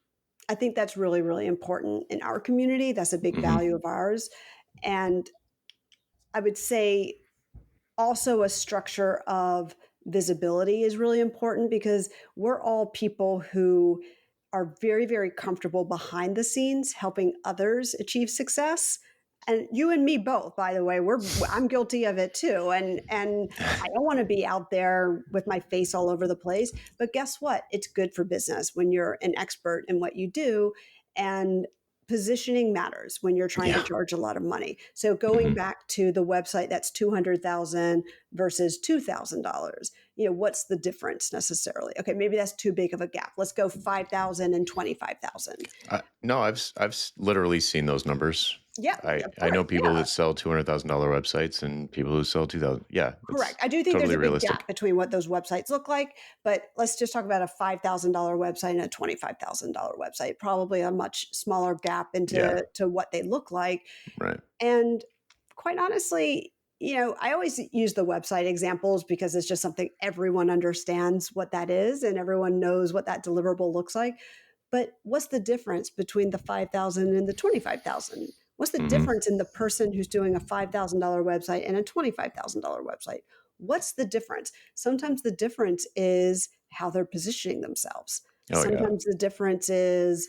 Speaker 2: I think that's really, really important in our community. That's a big
Speaker 1: Hmm.
Speaker 2: value of ours. And I would say also a structure of visibility is really important because we're all people who are very, very comfortable behind the scenes helping others achieve success. And you and me both, by the way, I'm guilty of it too. And I don't want to be out there with my face all over the place. But guess what? It's good for business when you're an expert in what you do. And positioning matters when you're trying to
Speaker 1: Yeah.
Speaker 2: charge a lot of money. So going
Speaker 1: Hmm.
Speaker 2: back to the website that's 200,000 versus $2,000, what's the difference necessarily? Okay, maybe that's too big of a gap. Let's go 5,000 and 25,000.
Speaker 1: No, literally seen those numbers.
Speaker 2: Yeah, of
Speaker 1: I
Speaker 2: course.
Speaker 1: know people
Speaker 2: Yeah.
Speaker 1: that sell $200,000 websites and people who sell 2,000. Yeah,
Speaker 2: Correct.
Speaker 1: it's
Speaker 2: I do think there's
Speaker 1: totally
Speaker 2: a big
Speaker 1: realistic.
Speaker 2: gap between what those websites look like, but let's just talk about a $5,000 website and a $25,000 website. Probably a much smaller gap
Speaker 1: Yeah.
Speaker 2: into to what they look like.
Speaker 1: Right.
Speaker 2: And quite honestly, I always use the website examples because it's just something everyone understands what that is and everyone knows what that deliverable looks like. But what's the difference between the 5,000 and the 25,000? What's the
Speaker 1: Hmm.
Speaker 2: difference in the person who's doing a $5,000 website and a $25,000 website? What's the difference? Sometimes the difference is how they're positioning themselves.
Speaker 1: Oh yeah.
Speaker 2: Sometimes the difference is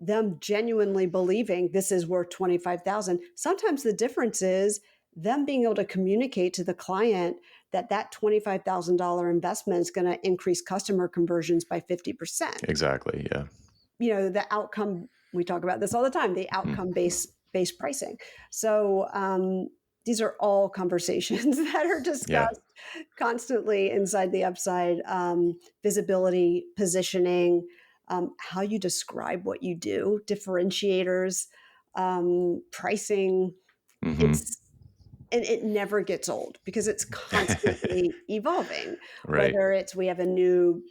Speaker 2: them genuinely believing this is worth 25,000. Sometimes the difference is them being able to communicate to the client that that $25,000 investment is going to increase customer conversions by 50%.
Speaker 1: Exactly. Yeah.
Speaker 2: The outcome, we talk about this all the time, the
Speaker 1: Hmm.
Speaker 2: outcome based pricing. So these are all conversations that are
Speaker 1: Yeah.
Speaker 2: discussed constantly inside the upside. Visibility, positioning, how you describe what you do, differentiators, pricing.
Speaker 1: Hmm.
Speaker 2: It's and it never gets old because it's constantly evolving.
Speaker 1: Right.
Speaker 2: Whether it's we have a new,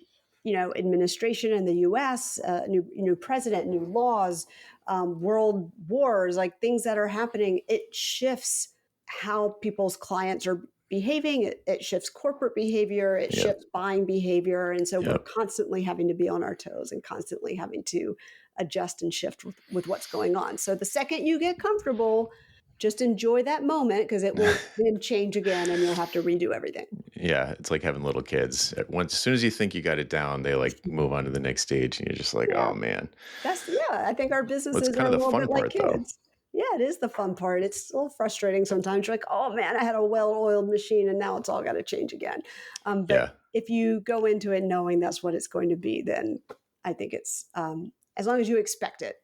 Speaker 2: administration in the U.S., new president, new laws, world wars, like things that are happening, it shifts how people's clients are behaving. It shifts corporate behavior. It
Speaker 1: Yep.
Speaker 2: shifts buying behavior, and so we're
Speaker 1: Yep.
Speaker 2: constantly having to be on our toes and constantly having to adjust and shift with what's going on. So the second you get comfortable, just enjoy that moment because it will then change again and you'll have to redo everything.
Speaker 1: Yeah, it's like having little kids. As soon as you think you got it down, they like move on to the next stage, and you're just like,
Speaker 2: Yeah,
Speaker 1: oh man.
Speaker 2: I think our
Speaker 1: What's
Speaker 2: businesses are
Speaker 1: kind
Speaker 2: a
Speaker 1: of the
Speaker 2: little bit
Speaker 1: fun
Speaker 2: like
Speaker 1: part, though?
Speaker 2: kids. Yeah, it is the fun part. It's a little frustrating sometimes. You're like, "Oh, man, I had a well-oiled machine and now it's all gotta change again." But
Speaker 1: Yeah,
Speaker 2: if you go into it knowing that's what it's going to be, then I think it's, as long as you expect it,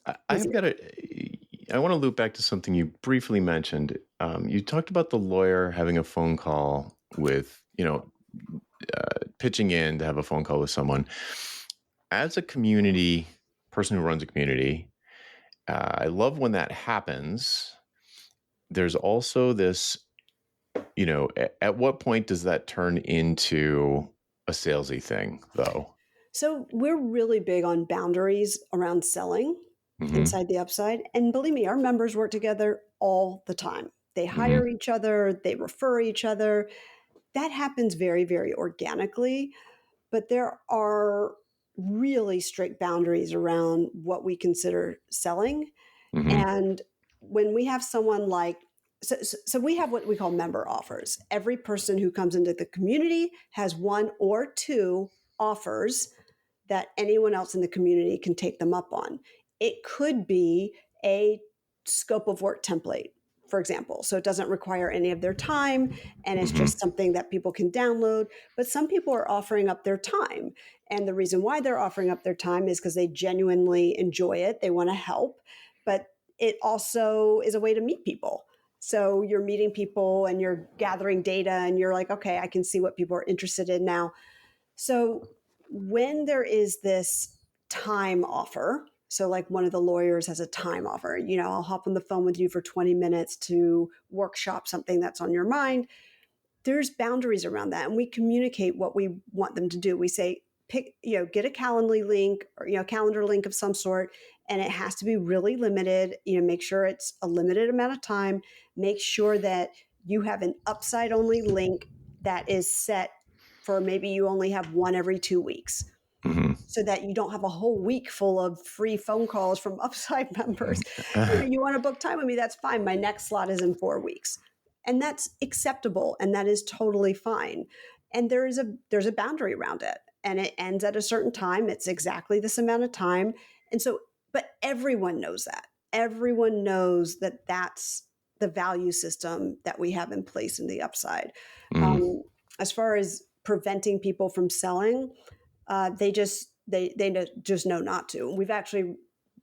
Speaker 1: I have
Speaker 2: easier.
Speaker 1: got a. I want to loop back to something you briefly mentioned. You talked about the lawyer having a phone call with, pitching in to have a phone call with someone. As a community person who runs a community, I love when that happens. There's also this, at what point does that turn into a salesy thing, though?
Speaker 2: So we're really big on boundaries around selling
Speaker 1: Hmm.
Speaker 2: inside the upside. And believe me, our members work together all the time. They hire
Speaker 1: Hmm.
Speaker 2: each other, they refer each other. That happens very, very organically. But there are really strict boundaries around what we consider selling.
Speaker 1: Hmm.
Speaker 2: And when we have someone like, so we have what we call member offers. Every person who comes into the community has one or two offers that anyone else in the community can take them up on. It could be a scope of work template, for example. So it doesn't require any of their time and it's
Speaker 1: Hmm.
Speaker 2: just something that people can download. But some people are offering up their time. And the reason why they're offering up their time is because they genuinely enjoy it, they want to help. But it also is a way to meet people. So you're meeting people and you're gathering data and you're like, okay, I can see what people are interested in now. So when there is this time offer, so like one of the lawyers has a time offer, I'll hop on the phone with you for 20 minutes to workshop something that's on your mind. There's boundaries around that. And we communicate what we want them to do. We say, get a Calendly link or, calendar link of some sort. And it has to be really limited. Make sure it's a limited amount of time. Make sure that you have an upside only link that is set for maybe you only have one every 2 weeks
Speaker 1: Hmm.
Speaker 2: so that you don't have a whole week full of free phone calls from upside members. You want to book time with me? That's fine. My next slot is in 4 weeks. And that's acceptable and that is totally fine. And there's a boundary around it. And it ends at a certain time. It's exactly this amount of time. And so, but everyone knows that. everyone knows that that's the value system that we have in place in the upside.
Speaker 1: Mm,
Speaker 2: Um, as far as preventing people from selling, just know not to. We've actually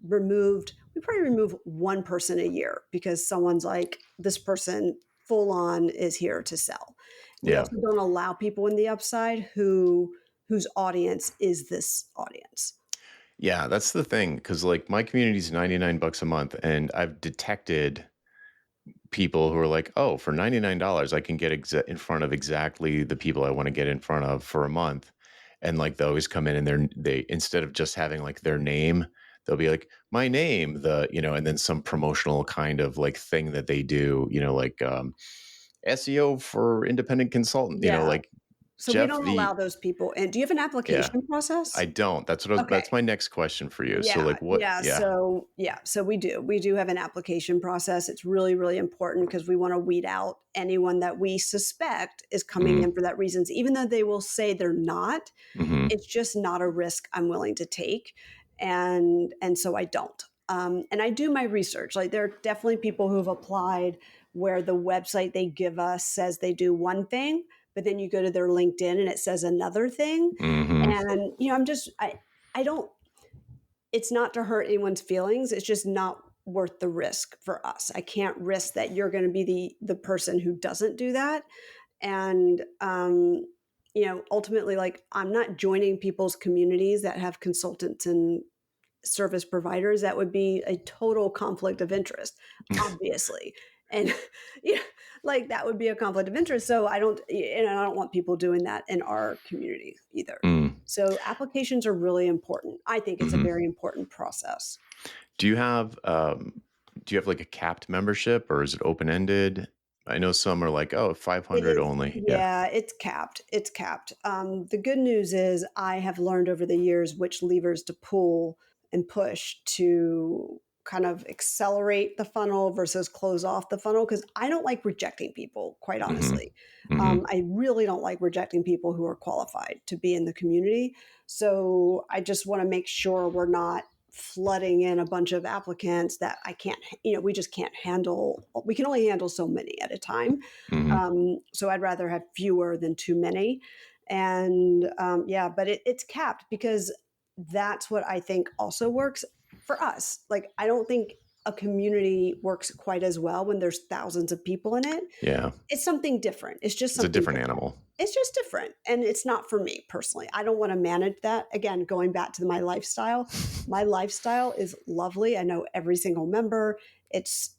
Speaker 2: we probably remove one person a year because someone's like, this person full on is here to sell. We
Speaker 1: yeah.
Speaker 2: also don't allow people in the upside whose audience is this audience.
Speaker 1: Yeah, that's the thing. Cause like my community's 99 bucks a month, and I've detected people who are like, oh, for $99, I can get in front of exactly the people I want to get in front of for a month. And like they always come in and they, instead of just having like their name, they'll be like, my name, and then some promotional kind of like thing that they do, like SEO for independent consultant,
Speaker 2: Yeah.
Speaker 1: like
Speaker 2: So we
Speaker 1: Jeff
Speaker 2: don't
Speaker 1: the,
Speaker 2: allow those people. And do you have an
Speaker 1: yeah,
Speaker 2: application process?
Speaker 1: I don't.
Speaker 2: Okay.
Speaker 1: That's my next question for you. So
Speaker 2: Yeah,
Speaker 1: like what,
Speaker 2: yeah.
Speaker 1: yeah.
Speaker 2: So we do. We do have an application process. It's really, really important because we want to weed out anyone that we suspect is coming
Speaker 1: Mm,
Speaker 2: in for that reasons, even though they will say they're not.
Speaker 1: hmm.
Speaker 2: It's just not a risk I'm willing to take, and so I don't. And I do my research. Like there are definitely people who've applied where the website they give us says they do one thing, but then you go to their LinkedIn and it says another thing.
Speaker 1: Hmm.
Speaker 2: And I don't, it's not to hurt anyone's feelings. It's just not worth the risk for us. I can't risk that you're going to be the person who doesn't do that. And ultimately, like I'm not joining people's communities that have consultants and service providers. That would be a total conflict of interest, obviously. And yeah, like that would be a conflict of interest. So I don't want people doing that in our community either.
Speaker 1: Mm,
Speaker 2: So applications are really important. I think it's a
Speaker 1: hmm.
Speaker 2: very important process.
Speaker 1: Do you have like a capped membership, or is it open ended? I know some are like, oh,
Speaker 2: It
Speaker 1: 500
Speaker 2: is,
Speaker 1: only. Yeah.
Speaker 2: yeah, it's capped. It's capped. The good news is I have learned over the years which levers to pull and push to kind of accelerate the funnel versus close off the funnel because I don't like rejecting people, quite
Speaker 1: Hmm.
Speaker 2: honestly.
Speaker 1: Hmm.
Speaker 2: I really don't like rejecting people who are qualified to be in the community. So I just want to make sure we're not flooding in a bunch of applicants that I can't, we just can't handle. We can only handle so many at a time.
Speaker 1: Hmm.
Speaker 2: So I'd rather have fewer than too many. And yeah, but it's capped because that's what I think also works for us. Like, I don't think a community works quite as well when there's thousands of people in it.
Speaker 1: Yeah.
Speaker 2: It's something different. It's just
Speaker 1: It's a
Speaker 2: something
Speaker 1: different
Speaker 2: different.
Speaker 1: animal.
Speaker 2: It's just different. And it's not for me personally. I don't want to manage that. Again, going back to my lifestyle is lovely. I know every single member. It's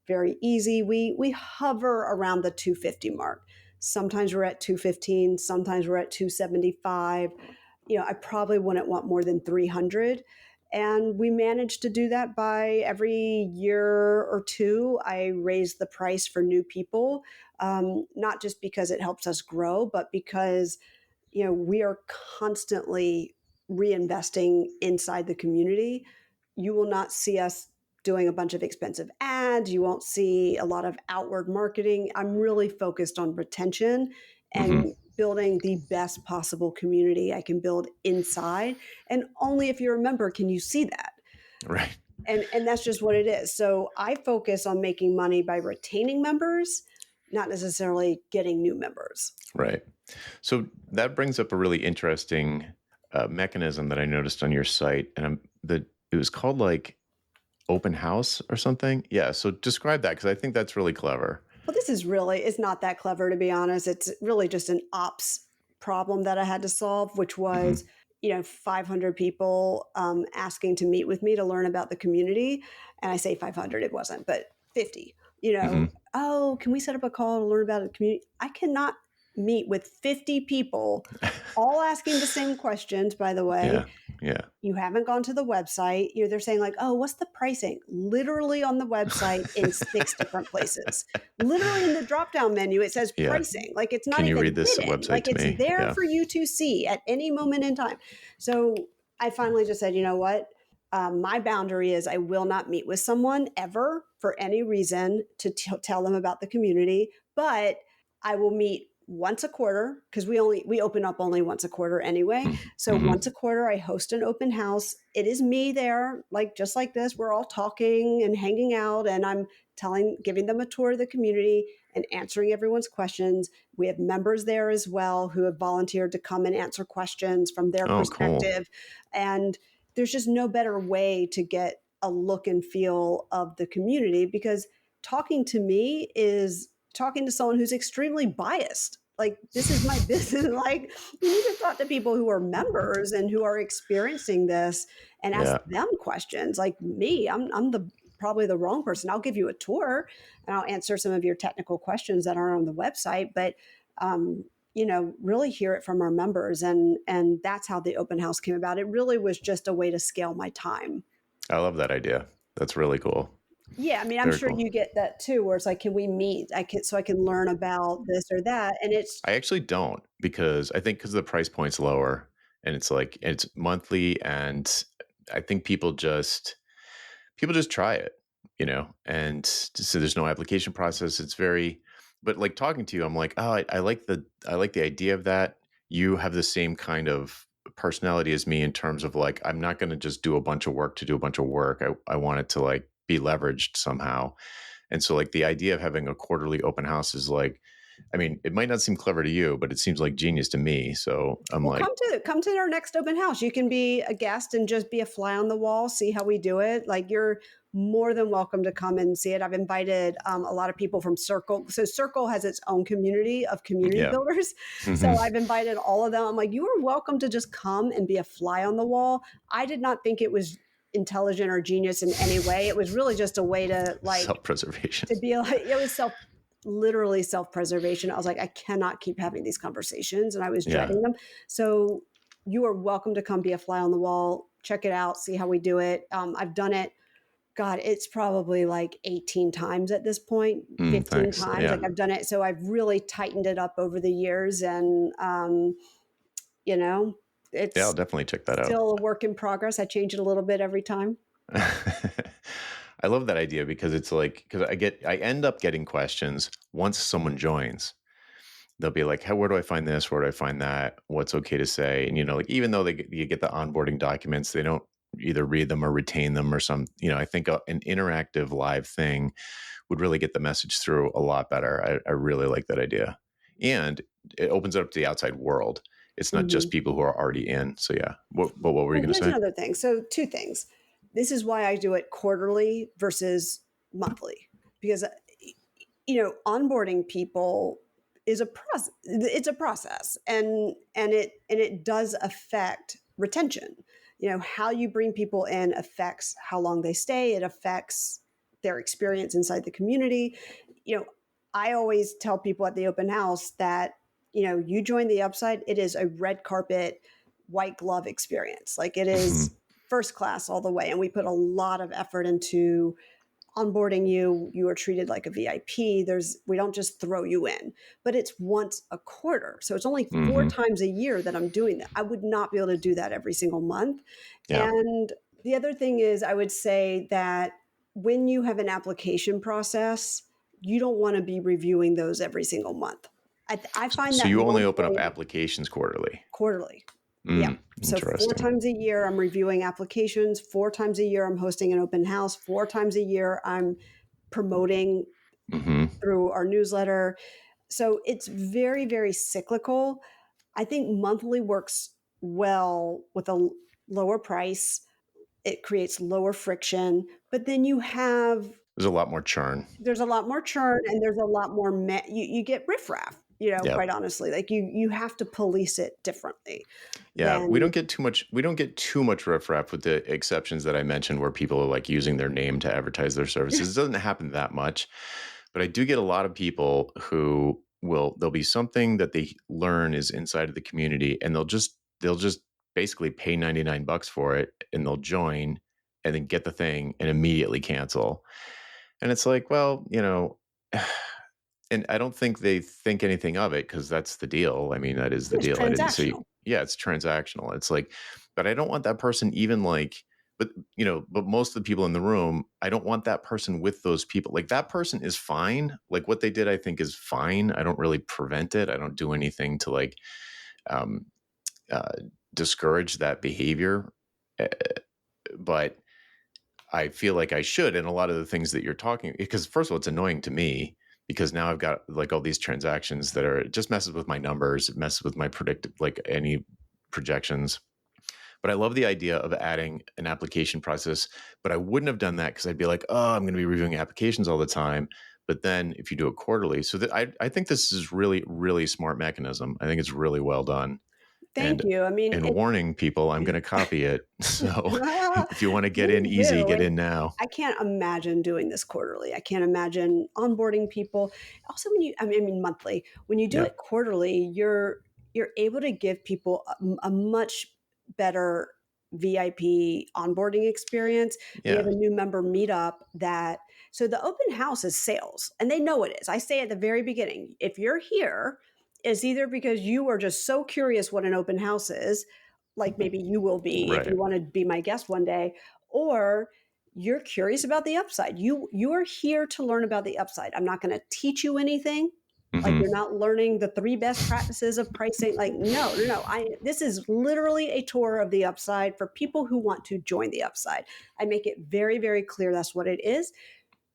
Speaker 2: very easy. We hover around the 250 mark. Sometimes we're at 215, sometimes we're at 275. I probably wouldn't want more than 300. And we managed to do that by every year or two. I raise the price for new people, not just because it helps us grow, but because we are constantly reinvesting inside the community. You will not see us doing a bunch of expensive ads. You won't see a lot of outward marketing. I'm really focused on retention
Speaker 1: Hmm.
Speaker 2: and building the best possible community I can build inside. And only if you're a member can you see that.
Speaker 1: Right.
Speaker 2: And that's just what it is. So I focus on making money by retaining members, not necessarily getting new members.
Speaker 1: Right. So that brings up a really interesting mechanism that I noticed on your site, and it was called like open house or something. Yeah. So describe that because I think that's really clever.
Speaker 2: Well, it's not that clever, to be honest. It's really just an ops problem that I had to solve, which
Speaker 1: Hmm.
Speaker 2: was, 500 people asking to meet with me to learn about the community. And I say 500, it wasn't, but 50,
Speaker 1: Hmm.
Speaker 2: oh, can we set up a call to learn about the community? I cannot meet with 50 people all asking the same questions, by the way.
Speaker 1: Yeah. Yeah.
Speaker 2: You haven't gone to the website. They're saying like, "Oh, what's the pricing?" Literally on the website in 6 different places. Literally in the drop-down menu, it says
Speaker 1: Yeah.
Speaker 2: pricing. Like it's not
Speaker 1: Can you
Speaker 2: even
Speaker 1: read this
Speaker 2: hidden.
Speaker 1: website
Speaker 2: Like
Speaker 1: to
Speaker 2: it's
Speaker 1: me?
Speaker 2: there
Speaker 1: Yeah.
Speaker 2: for you to see at any moment in time. So I finally just said, you know what? My boundary is I will not meet with someone ever for any reason to tell them about the community, but I will meet once a quarter, because we open up only once a quarter anyway. So
Speaker 1: Mm-hmm.
Speaker 2: once a quarter I host an open house. It is me there, like just like this. We're all talking and hanging out, and I'm giving them a tour of the community and answering everyone's questions. We have members there as well who have volunteered to come and answer questions from their
Speaker 1: Oh, cool.
Speaker 2: perspective. And there's just no better way to get a look and feel of the community, because talking to me is talking to someone who's extremely biased. Like, this is my business. Like, you need to talk to people who are members and who are experiencing this and ask
Speaker 1: Yeah.
Speaker 2: them questions. Like me, I'm the probably the wrong person. I'll give you a tour and I'll answer some of your technical questions that aren't on the website, but really hear it from our members, and that's how the open house came about. It really was just a way to scale my time.
Speaker 1: I love that idea. That's really cool.
Speaker 2: Yeah, I mean, I'm
Speaker 1: Very
Speaker 2: sure
Speaker 1: cool.
Speaker 2: you get that too, where it's like, can we meet? I can learn about this or that, and it's
Speaker 1: I actually don't, because I think because the price point's lower and it's like it's monthly, and I think people just try it, and so there's no application process. It's very, but like talking to you, I'm like, oh, I like the idea of that. You have the same kind of personality as me in terms of like, I'm not going to just do a bunch of work to do a bunch of work. I want it to like be leveraged somehow. And so like the idea of having a quarterly open house is like, I mean, it might not seem clever to you, but it seems like genius to me. So I'm
Speaker 2: well,
Speaker 1: like,
Speaker 2: come to our next open house. You can be a guest and just be a fly on the wall, see how we do it. Like, you're more than welcome to come and see it. I've invited a lot of people from Circle. So Circle has its own community of community
Speaker 1: yeah.
Speaker 2: builders.
Speaker 1: Hmm.
Speaker 2: So I've invited all of them. I'm like, you are welcome to just come and be a fly on the wall. I did not think it was intelligent or genius in any way. It was really just a way to like
Speaker 1: Self-preservation.
Speaker 2: to be like, it was literally self-preservation. I was like, I cannot keep having these conversations, and I was
Speaker 1: Yeah.
Speaker 2: dreading them. So you are welcome to come be a fly on the wall, check it out, see how we do it. I've done it, god, it's probably like 18 times at this point, 15
Speaker 1: Thanks.
Speaker 2: times. Like,
Speaker 1: Yeah.
Speaker 2: I've done it, so I've really tightened it up over the years. And you know
Speaker 1: Yeah, I'll
Speaker 2: it's
Speaker 1: definitely check that out.
Speaker 2: still a work in progress. I change it a little bit every time.
Speaker 1: I love that idea because it's like, because I end up getting questions once someone joins. They'll be like, "How? Where do I find this? Where do I find that? What's okay to say?" And like, even though you get the onboarding documents, they don't either read them or retain them or some. I think an interactive live thing would really get the message through a lot better. I really like that idea, and it opens it up to the outside world. It's not just
Speaker 2: Mhm.
Speaker 1: people who are already in. So yeah. What were you
Speaker 2: Well,
Speaker 1: going to
Speaker 2: here's
Speaker 1: say?
Speaker 2: another thing. So, two things. This is why I do it quarterly versus monthly, because onboarding people is a process. It's a process, and it does affect retention. How you bring people in affects how long they stay. It affects their experience inside the community. You know, I always tell people at the open house that you join the upside. It is a red carpet, white glove experience. Like, it is first class all the way, and we put a lot of effort into onboarding you. You are treated like a VIP. We don't just throw you in, but it's once a quarter. So it's only four
Speaker 1: Hmm.
Speaker 2: times a year that I'm doing that. I would not be able to do that every single month.
Speaker 1: Yeah.
Speaker 2: And the other thing is, I would say that when you have an application process, you don't want to be reviewing those every single month. I find
Speaker 1: So
Speaker 2: that
Speaker 1: you only open up
Speaker 2: monthly,
Speaker 1: applications quarterly.
Speaker 2: quarterly. Yeah. So four
Speaker 1: Interesting.
Speaker 2: times a year, I'm reviewing applications. Four times a year, I'm hosting an open house. Four times a year, I'm promoting
Speaker 1: Hmm.
Speaker 2: through our newsletter. So it's very, very cyclical. I think monthly works well with a lower price. It creates lower friction, but then
Speaker 1: There's a lot more churn.
Speaker 2: there's a lot more churn, and there's a lot more you get riffraff.
Speaker 1: Yep.
Speaker 2: Quite honestly, like, you have to police it differently
Speaker 1: Yeah, we
Speaker 2: than
Speaker 1: don't get too much. We don't get too much riffraff with the exceptions that I mentioned, where people are like using their name to advertise their services. It doesn't happen that much, but I do get a lot of people who there'll be something that they learn is inside of the community, and they'll just basically pay $99 for it, and they'll join, and then get the thing and immediately cancel. And it's like, well, and I don't think they think anything of it, because that's the deal. I mean, that is the
Speaker 2: it's
Speaker 1: deal. I didn't say,
Speaker 2: transactional.
Speaker 1: yeah, it's transactional. It's like, but I don't want that person even like but but most of the people in the room, I don't want that person with those people. Like that person is fine. Like what they did, I think is fine. I don't really prevent it. I don't do anything to like um, uh, discourage that behavior. Uh, But I feel like I should. And a lot of the things that you're talking, because first of all, it's annoying to me because now I've got like all these transactions that are, it just messes with my numbers, it messes with my predictive, like any projections. But I love the idea of adding an application process. But I wouldn't have done that because I'd be like, oh, I'm going to be reviewing applications all the time. But then if you do it quarterly, so that I think this is really, really smart mechanism. I think it's really well done.
Speaker 2: Thank
Speaker 1: And
Speaker 2: you. I mean,
Speaker 1: and warning people, I'm going to copy it. So if you want to get in
Speaker 2: please
Speaker 1: easy,
Speaker 2: do.
Speaker 1: get in now.
Speaker 2: I can't imagine doing this quarterly. I can't imagine onboarding people. Also, when you, I mean monthly. When you do
Speaker 1: Yeah.
Speaker 2: it quarterly, you're able to give people a much better VIP onboarding experience. We have
Speaker 1: Yeah.
Speaker 2: a new member meetup that, so the open house is sales, and they know it is. I say at the very beginning, if you're here, it's either because you are just so curious what an open house is, like maybe you will be if you
Speaker 1: Right.
Speaker 2: want to be my guest one day, or you're curious about the upside. You are here to learn about the upside. I'm not going to teach you anything. Like
Speaker 1: Hmm.
Speaker 2: you're not learning the 3 best practices of pricing. Like no, no, no. I This is literally a tour of the upside for people who want to join the upside. I make it very, very clear that's what it is.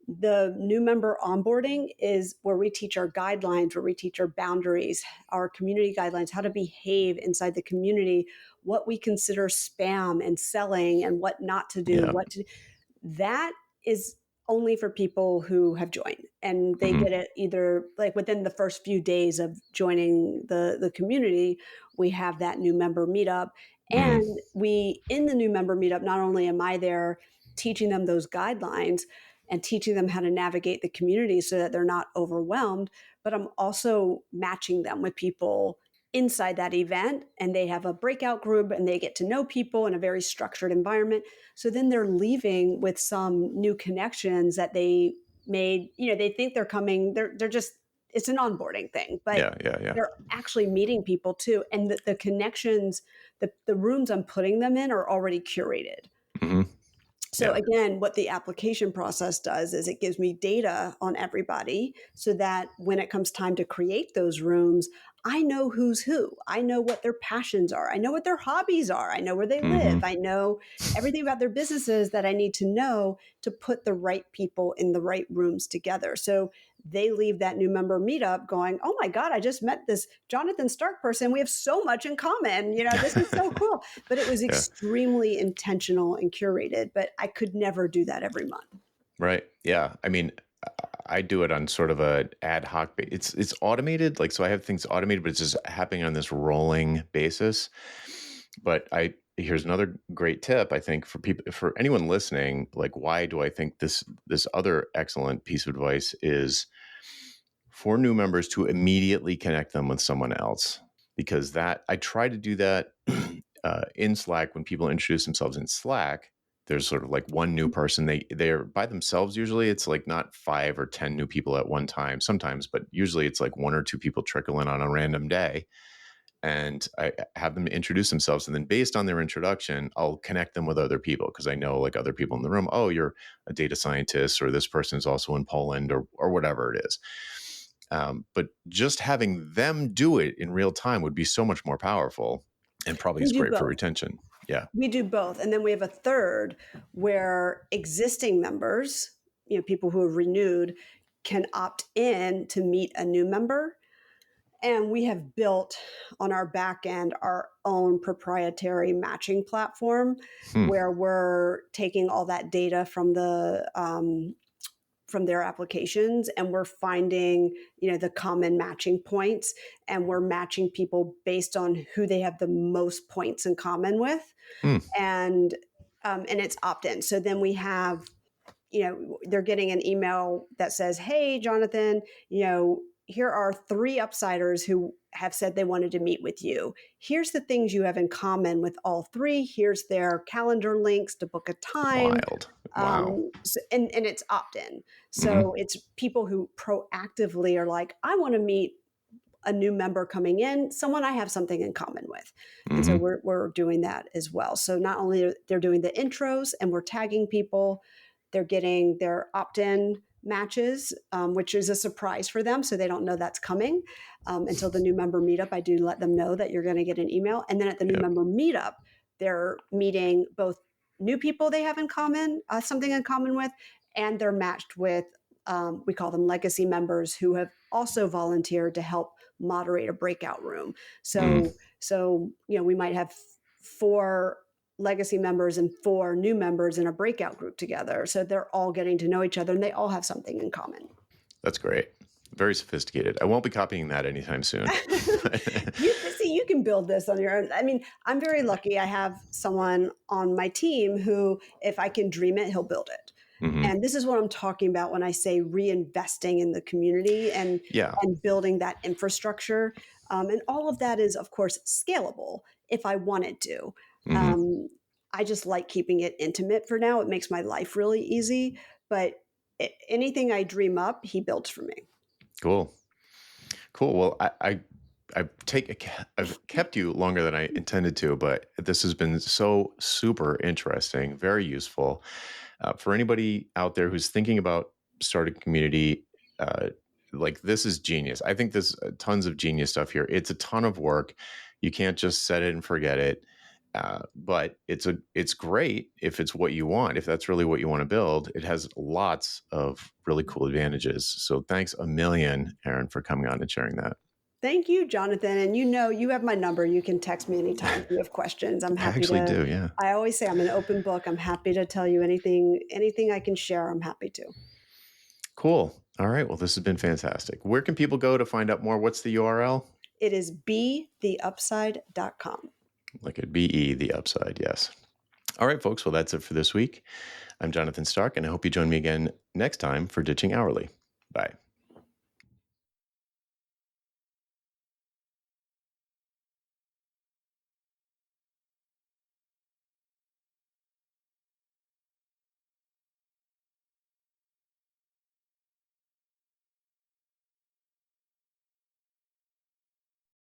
Speaker 2: The new member onboarding is where we teach our guidelines, where we teach our boundaries, our community guidelines, how to behave inside the community, what we consider spam and selling and what not to do,
Speaker 1: Yeah.
Speaker 2: what to, that is only for people who have joined, and they
Speaker 1: Hmm.
Speaker 2: get it either like within the first few days of joining the community. We have that new member meetup,
Speaker 1: Mm.
Speaker 2: and we in the new member meetup, not only am I there teaching them those guidelines and teaching them how to navigate the community so that they're not overwhelmed, but I'm also matching them with people inside that event, and they have a breakout group and they get to know people in a very structured environment. So then they're leaving with some new connections that they made. They think they're coming, they're just, it's an onboarding thing, but
Speaker 1: Yeah. Yeah. Yeah.
Speaker 2: they're actually meeting people too. And the connections, the rooms I'm putting them in are already curated.
Speaker 1: Hmm.
Speaker 2: So
Speaker 1: Yeah.
Speaker 2: again, what the application process does is it gives me data on everybody so that when it comes time to create those rooms, I know who's who. I know what their passions are. I know what their hobbies are. I know where they live.
Speaker 1: Hmm.
Speaker 2: I know everything about their businesses that I need to know to put the right people in the right rooms together. So they leave that new member meetup going, oh my God, I just met this Jonathan Stark person. We have so much in common. This is so cool. But it was
Speaker 1: Yeah.
Speaker 2: extremely intentional and curated, but I could never do that every month.
Speaker 1: Right. Yeah. I mean, I do it on sort of a ad hoc. It's automated. Like so, I have things automated, but it's just happening on this rolling basis. But I here's another great tip. I think for people, for anyone listening, like why do I think this other excellent piece of advice is for new members to immediately connect them with someone else because that I try to do that in Slack when people introduce themselves in Slack. There's sort of like one new person. They're by themselves. Usually, it's like not 5 or 10 new people at one time. Sometimes, but usually it's like 1 or 2 people trickle in on a random day, and I have them introduce themselves. And then based on their introduction, I'll connect them with other people because I know like other people in the room. Oh, you're a data scientist, or this person is also in Poland, or whatever it is. But just having them do it in real time would be so much more powerful and probably
Speaker 2: We
Speaker 1: is
Speaker 2: do
Speaker 1: great for
Speaker 2: both.
Speaker 1: retention. Yeah.
Speaker 2: We do both. And then we have a third where existing members, people who have renewed, can opt in to meet a new member. And we have built on our back end our own proprietary matching platform
Speaker 1: Hmm.
Speaker 2: where we're taking all that data from their applications, and we're finding the common matching points, and we're matching people based on who they have the most points in common with.
Speaker 1: Hmm.
Speaker 2: And it's opt-in. So then we have, they're getting an email that says, hey, Jonathan, here are 3 upsiders who have said they wanted to meet with you. Here's the things you have in common with all 3. Here's their calendar links to book a time.
Speaker 1: Wild. Wow.
Speaker 2: And it's opt in.
Speaker 1: Hmm.
Speaker 2: So it's people who proactively are like, I want to meet a new member coming in, someone I have something in common with. And so
Speaker 1: Hmm.
Speaker 2: we're doing that as well. So not only they're doing the intros and we're tagging people, they're getting their opt-in matches, which is a surprise for them. So they don't know that's coming until the new member meetup. I do let them know that you're going to get an email. And then at the new
Speaker 1: Yep.
Speaker 2: member meetup, they're meeting both new people they have in common, something in common with, and they're matched with, we call them legacy members who have also volunteered to help moderate a breakout room.
Speaker 1: Mm,
Speaker 2: So we might have four legacy members and four new members in a breakout group together. So they're all getting to know each other and they all have something in common.
Speaker 1: that's great. Very sophisticated. I won't be copying that anytime soon.
Speaker 2: You can build this on your own. I mean, I'm very lucky. I have someone on my team who, if I can dream it, he'll build it.
Speaker 1: Hmm.
Speaker 2: And this is what I'm talking about when I say reinvesting in the community
Speaker 1: Yeah.
Speaker 2: and building that infrastructure. And all of that is, of course, scalable if I wanted to.
Speaker 1: Hmm.
Speaker 2: Um, I just like keeping it intimate for now. It makes my life really easy. But anything I dream up, he builds for me.
Speaker 1: Cool. Cool. Well, I've kept you longer than I intended to, but this has been so super interesting, very useful. For anybody out there who's thinking about starting a community, uh, like this is genius. I think there's tons of genius stuff here. It's a ton of work. You can't just set it and forget it. But it's great if it's what you want. If that's really what you want to build, it has lots of really cool advantages. So thanks a million, Erin, for coming on and sharing that.
Speaker 2: Thank you, Jonathan. And you have my number. You can text me anytime if you have questions. I'm
Speaker 1: I
Speaker 2: happy
Speaker 1: actually
Speaker 2: to.
Speaker 1: do. Yeah.
Speaker 2: I always say I'm an open book. I'm happy to tell you anything I can share. I'm happy to.
Speaker 1: Cool. All right. Well, this has been fantastic. Where can people go to find out more? What's the URL?
Speaker 2: It is betheupside.com.
Speaker 1: Like at BE, the upside. Yes. All right, folks. Well, that's it for this week. I'm Jonathan Stark, and I hope you join me again next time for Ditching Hourly. Bye.